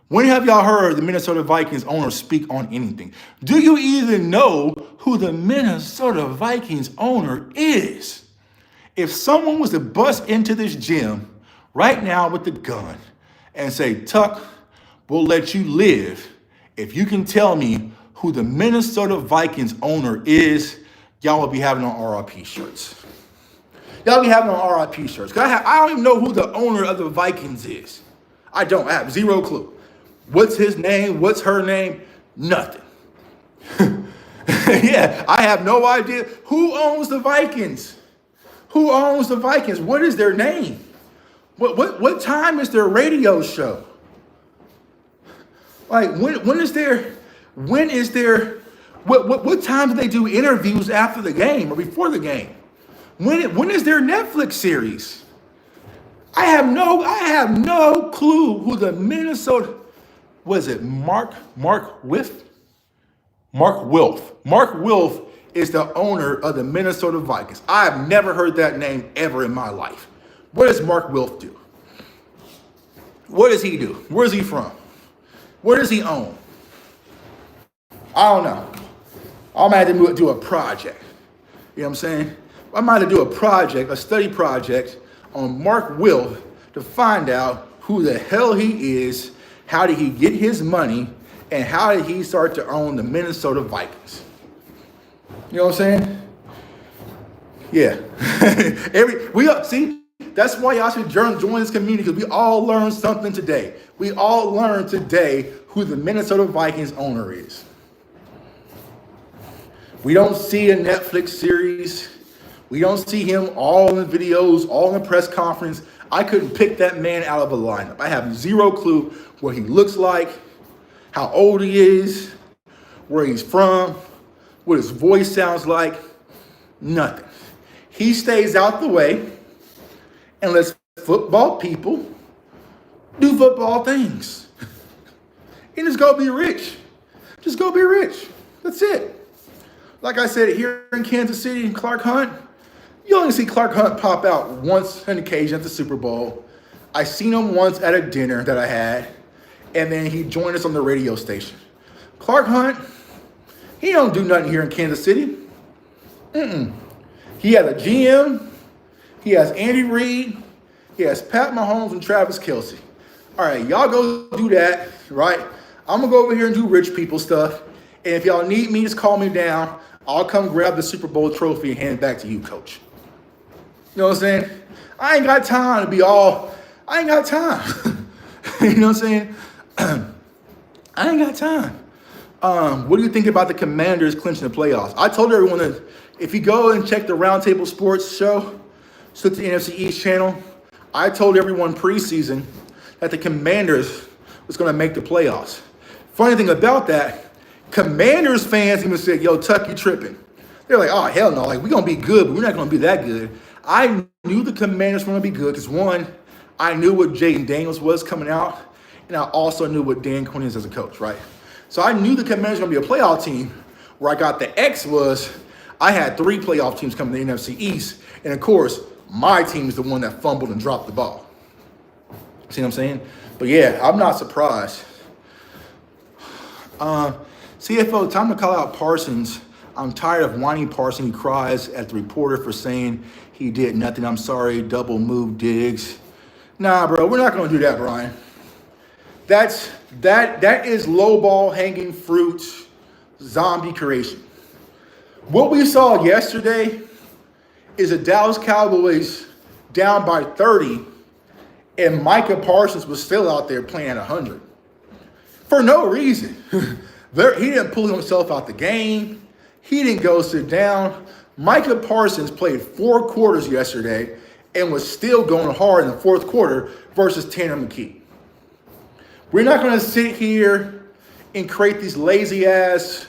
When have y'all heard the Minnesota Vikings owner speak on anything? Do you even know who the Minnesota Vikings owner is? If someone was to bust into this gym right now with the gun and say, Tuck, we'll let you live if you can tell me who the Minnesota Vikings owner is, y'all will be having on RIP shirts. Y'all be having on RIP shirts. I don't even know who the owner of the Vikings is. I don't. I have zero clue. What's his name? What's her name? Nothing. Yeah, I have no idea. Who owns the Vikings? Who owns the Vikings? What is their name? What time is their radio show? Like, when is their what time do they do interviews after the game or before the game? When is their Netflix series? I have no clue who the Minnesota, was it Mark Wilf? Mark Wilf is the owner of the Minnesota Vikings. I have never heard that name ever in my life. What does Mark Wilf do? What does he do? Where's he from? What does he own? I don't know. I might have to do a project. You know what I'm saying? I might have to do a project, a study project on Mark Wilf to find out who the hell he is, how did he get his money, and how did he start to own the Minnesota Vikings? You know what I'm saying? Yeah. See, that's why y'all should join this community, because we all learned something today. We all learned today who the Minnesota Vikings owner is. We don't see a Netflix series. We don't see him all in the videos, all in the press conference. I couldn't pick that man out of a lineup. I have zero clue what he looks like, how old he is, where he's from, what his voice sounds like. Nothing. He stays out the way and lets football people do football things. And just go be rich. Just go be rich. That's it. Like I said, here in Kansas City, Clark Hunt, you only see Clark Hunt pop out once on occasion at the Super Bowl. I seen him once at a dinner that I had, and then he joined us on the radio station. Clark Hunt, he don't do nothing here in Kansas City. He has a GM, he has Andy Reid, he has Pat Mahomes and Travis Kelce. All right, y'all go do that, right? I'm gonna go over here and do rich people stuff. And if y'all need me, just call me down. I'll come grab the Super Bowl trophy and hand it back to you, coach. You know what I'm saying? I ain't got time to be all, I ain't got time. You know what I'm saying? I ain't got time. What do you think about the Commanders clinching the playoffs? I told everyone that if you go and check the Roundtable Sports show, so it's the NFC East channel, I told everyone preseason that the Commanders was going to make the playoffs. Funny thing about that, Commanders fans even said, yo, Tuck, you tripping. They're like, oh, hell no. Like, we're going to be good, but we're not going to be that good. I knew the Commanders were going to be good because, one, I knew what Jaden Daniels was coming out, and I also knew what Dan Quinn is as a coach, right? So I knew the Commanders were going to be a playoff team. Where I got the X was I had 3 playoff teams coming to the NFC East, and, of course, my team is the one that fumbled and dropped the ball. See what I'm saying? But, yeah, I'm not surprised. CFO, time to call out Parsons. I'm tired of whining Parsons. He cries at the reporter for saying he did nothing. I'm sorry, double move Diggs. Nah, bro, we're not going to do that, Brian. That is low ball hanging fruit zombie creation. What we saw yesterday is the Dallas Cowboys down by 30, and Micah Parsons was still out there playing at 100 for no reason. He didn't pull himself out the game. He didn't go sit down. Micah Parsons played 4 quarters yesterday and was still going hard in the 4th quarter versus Tanner McKee. We're not going to sit here and create these lazy-ass,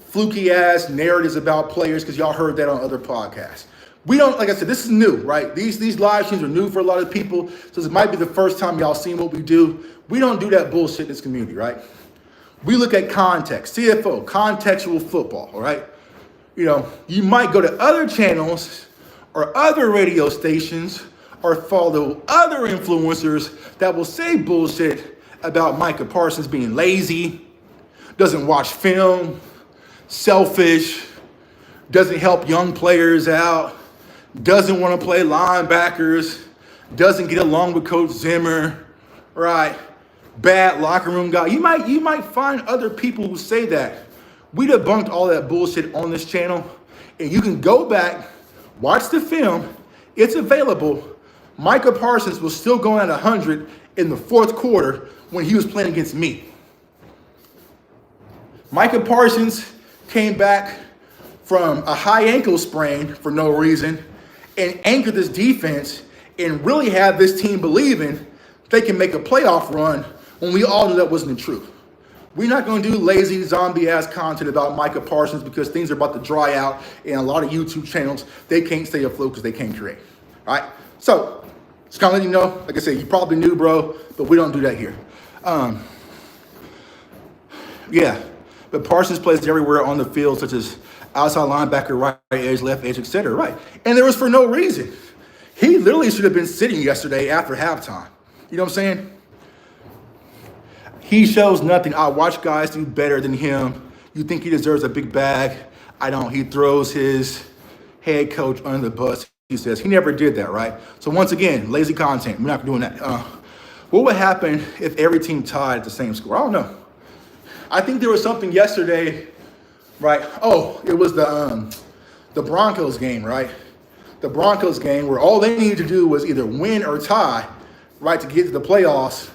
fluky-ass narratives about players because y'all heard that on other podcasts. We don't, like I said, this is new, right? These live streams are new for a lot of people, so this might be the first time y'all seen what we do. We don't do that bullshit in this community, right? We look at context, CFO, contextual football, all right? You know, you might go to other channels or other radio stations or follow other influencers that will say bullshit about Micah Parsons being lazy, doesn't watch film, selfish, doesn't help young players out, doesn't want to play linebackers, doesn't get along with Coach Zimmer, right? Bad locker room guy. You might find other people who say that. We debunked all that bullshit on this channel, and you can go back, watch the film. It's available. Micah Parsons was still going at 100 in the 4th quarter when he was playing against me. Micah Parsons came back from a high ankle sprain for no reason and anchored this defense and really had this team believing they can make a playoff run when we all knew that wasn't the truth. We're not going to do lazy zombie-ass content about Micah Parsons because things are about to dry out and a lot of YouTube channels, they can't stay afloat because they can't create. All right? So, just kind of letting you know, like I said, you probably knew, bro, but we don't do that here. Yeah, but Parsons plays everywhere on the field, such as outside linebacker, right edge, left edge, etc. Right, and there was for no reason. He literally should have been sitting yesterday after halftime. You know what I'm saying? He shows nothing. I watch guys do better than him. You think he deserves a big bag? I don't. He throws his head coach under the bus. He says he never did that, right? So once again, lazy content. We're not doing that. What would happen if every team tied at the same score? I don't know. I think there was something yesterday, right? Oh, it was the Broncos game, right? The Broncos game where all they needed to do was either win or tie, right, to get to the playoffs,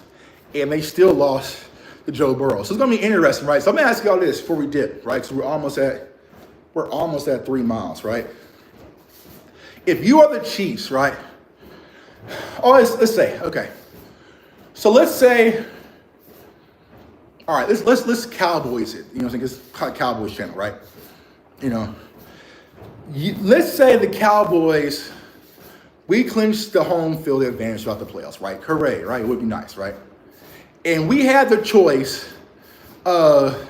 and they still lost to Joe Burrow. So it's gonna be interesting, right? So I'm gonna ask y'all this before we dip, right? So we're almost at 3 miles, right? If you are the Chiefs, right? Oh, let's say, okay. So let's say, all right, let's Cowboys it. You know what I'm saying? It's Cowboys channel, right? You know, let's say the Cowboys, we clinched the home field advantage throughout the playoffs, right? Hooray, right? It would be nice, right? And we had the choice of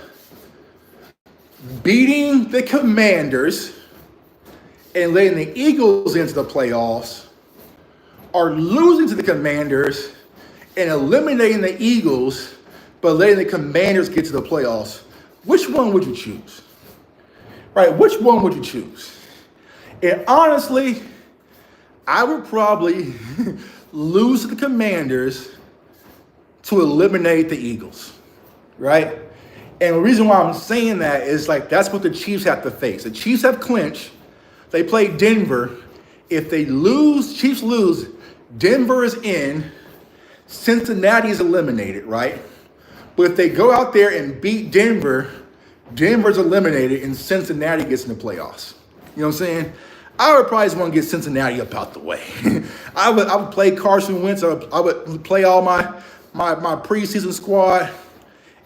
beating the Commanders and letting the Eagles into the playoffs, or losing to the Commanders and eliminating the Eagles, but letting the Commanders get to the playoffs. Which one would you choose? Right? Which one would you choose? And honestly, I would probably lose to the Commanders to eliminate the Eagles, right? And the reason why I'm saying that is like that's what the Chiefs have to face. The Chiefs have clinched. They play Denver. If they lose, Chiefs lose, Denver is in, Cincinnati is eliminated, right? But if they go out there and beat Denver, Denver's eliminated and Cincinnati gets in the playoffs. You know what I'm saying? I would probably just want to get Cincinnati up out the way. I would play Carson Wentz. I would play all my preseason squad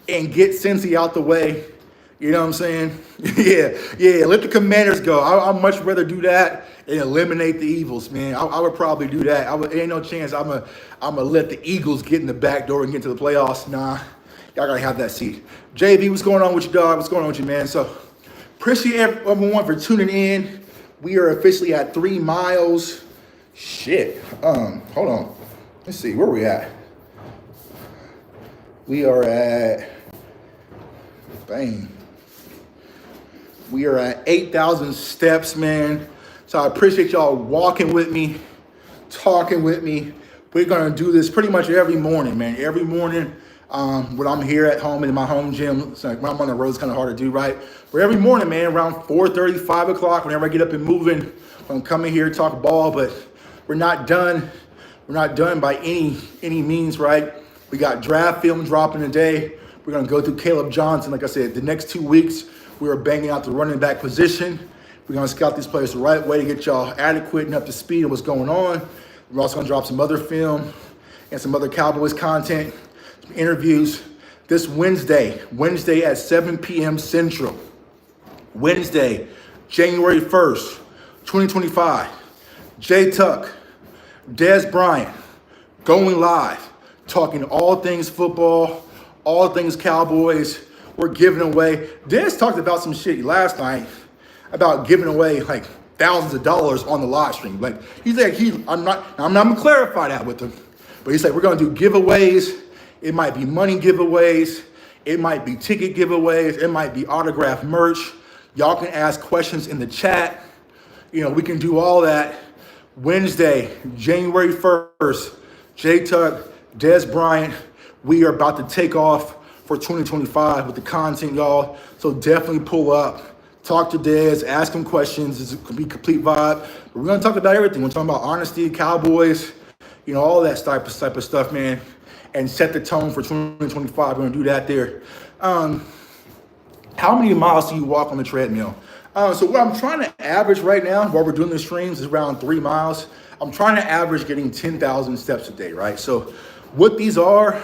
and get Cincy out the way. You know what I'm saying? Yeah. Let the Commanders go. I'd much rather do that and eliminate the Eagles, man. I would probably do that. Ain't no chance I'm gonna let the Eagles get in the back door and get to the playoffs. Nah, y'all gotta have that seat. JB, what's going on with you, dog? What's going on with you, man? So appreciate everyone for tuning in. We are officially at 3 miles. Shit. Hold on. Let's see, where we at? We are at, bang. We are at 8,000 steps, man. So I appreciate y'all walking with me, talking with me. We're gonna do this pretty much every morning, man. Every morning When I'm here at home in my home gym, it's like when I'm on the road, it's kind of hard to do, right? But every morning, man, around 4:30, 5 o'clock, whenever I get up and moving, I'm coming here to talk ball, but we're not done. We're not done by any means, right? We got draft film dropping today. We're gonna go through Caleb Johnson. Like I said, the next 2 weeks, we are banging out the running back position. We're gonna scout these players the right way to get y'all adequate and up to speed on what's going on. We're also gonna drop some other film and some other Cowboys content, some interviews this Wednesday at 7 p.m. Central. Wednesday, January 1st, 2025. Jay Tuck, Dez Bryant, going live, talking all things football, all things Cowboys. We're giving away. Dez talked about some shit last night about giving away like thousands of dollars on the live stream. Like he's like, I'm not gonna clarify that with him, but he's like, we're gonna do giveaways. It might be money giveaways. It might be ticket giveaways. It might be autographed merch. Y'all can ask questions in the chat. You know, we can do all that. Wednesday, January 1st, Jay Tuck, Dez Bryant. We are about to take off for 2025 with the content, y'all. So definitely pull up, talk to Dez, ask him questions. It's gonna be a complete vibe. But we're gonna talk about everything. We're talking about honesty, Cowboys, you know, all that type of stuff, man, and set the tone for 2025. We're gonna do that there. How many miles do you walk on the treadmill? So what I'm trying to average right now while we're doing the streams is around 3 miles. I'm trying to average getting 10,000 steps a day, right? So what these are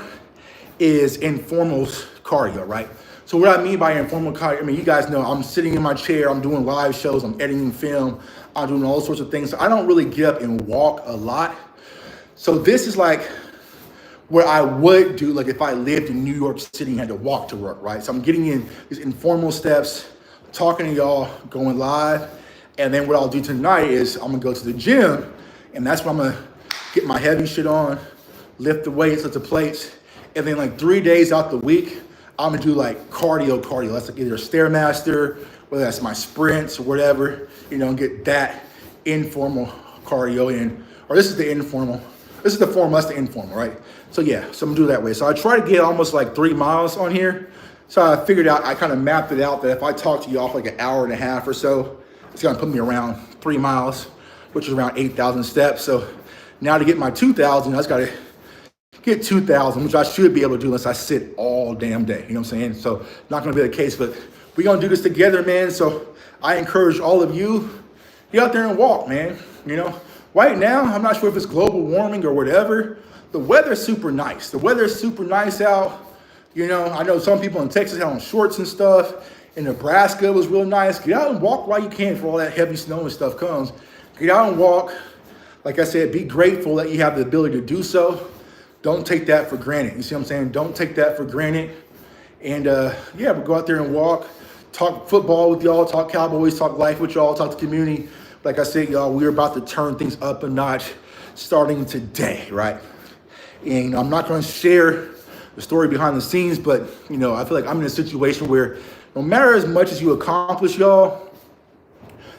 is informal cardio, right? So what I mean by informal cardio, I mean, you guys know I'm sitting in my chair, I'm doing live shows, I'm editing film, I'm doing all sorts of things. So I don't really get up and walk a lot. So this is like where I would do, like if I lived in New York City and had to walk to work, right? So I'm getting in these informal steps, talking to y'all, going live. And then what I'll do tonight is I'm gonna go to the gym, and that's when I'm gonna get my heavy shit on, lift the weights, lift the plates. And then like 3 days out the week, I'm gonna do like cardio. That's like either a Stairmaster, whether that's my sprints or whatever, you know, and get that informal cardio in. Or this is the informal. This is the formal, that's the informal, right? So yeah, so I'm gonna do it that way. So I try to get almost like 3 miles on here. So I figured out, I kind of mapped it out that if I talk to y'all for like an hour and a half or so, it's gonna put me around 3 miles, which is around 8,000 steps. So now to get my 2,000, I just gotta get 2,000, which I should be able to do unless I sit all damn day. You know what I'm saying? So not gonna be the case, but we're gonna do this together, man. So I encourage all of you, get out there and walk, man. You know, right now, I'm not sure if it's global warming or whatever. The weather's super nice. The weather's super nice out. You know, I know some people in Texas had on shorts and stuff. In Nebraska, it was real nice. Get out and walk while you can before all that heavy snow and stuff comes. Get out and walk. Like I said, be grateful that you have the ability to do so. Don't take that for granted. You see what I'm saying? Don't take that for granted. And yeah, we'll go out there and walk, talk football with y'all, talk Cowboys, talk life with y'all, talk the community. Like I said, y'all, we're about to turn things up a notch starting today, right? And I'm not going to share the story behind the scenes, but you know, I feel like I'm in a situation where no matter as much as you accomplish, y'all,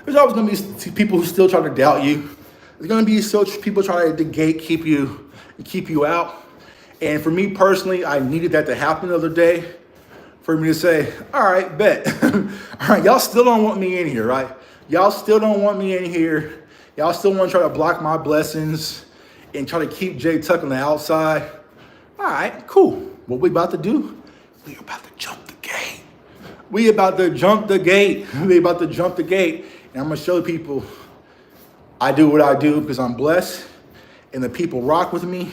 there's always going to be people who still try to doubt you. There's going to be people trying to gatekeep you and keep you out. And for me personally, I needed that to happen the other day for me to say, all right, bet. All right, y'all still don't want me in here, right? Y'all still don't want me in here. Y'all still want to try to block my blessings and try to keep Jay Tuck on the outside. All right, cool. What we about to do? We about to jump the gate. We about to jump the gate. We about to jump the gate. And I'm going to show people I do what I do because I'm blessed and the people rock with me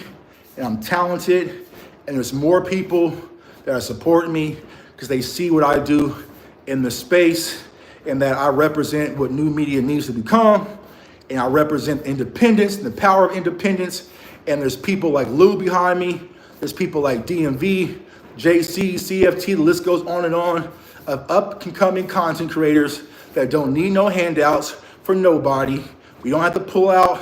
and I'm talented and there's more people that are supporting me because they see what I do in the space and that I represent what new media needs to become, and I represent independence and the power of independence. And there's people like Lou behind me. There's people like DMV, JC, CFT, the list goes on of up-and-coming content creators that don't need no handouts for nobody. We don't have to pull out,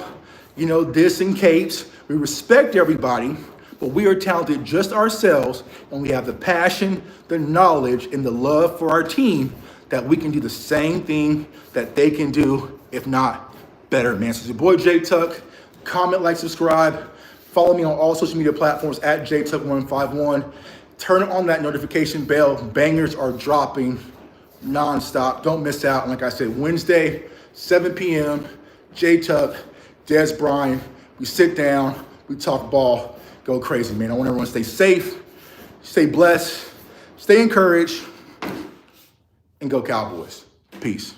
you know, this and capes. We respect everybody, but we are talented just ourselves, and we have the passion, the knowledge, and the love for our team that we can do the same thing that they can do, if not better, man. So it's your boy Jay Tuck. Comment, like, subscribe. Follow me on all social media platforms at JTuck151. Turn on that notification bell. Bangers are dropping nonstop. Don't miss out. And like I said, Wednesday, 7 p.m., J-Tuck, Des Bryant. We sit down, we talk ball, go crazy, man. I want everyone to stay safe, stay blessed, stay encouraged, and go Cowboys. Peace.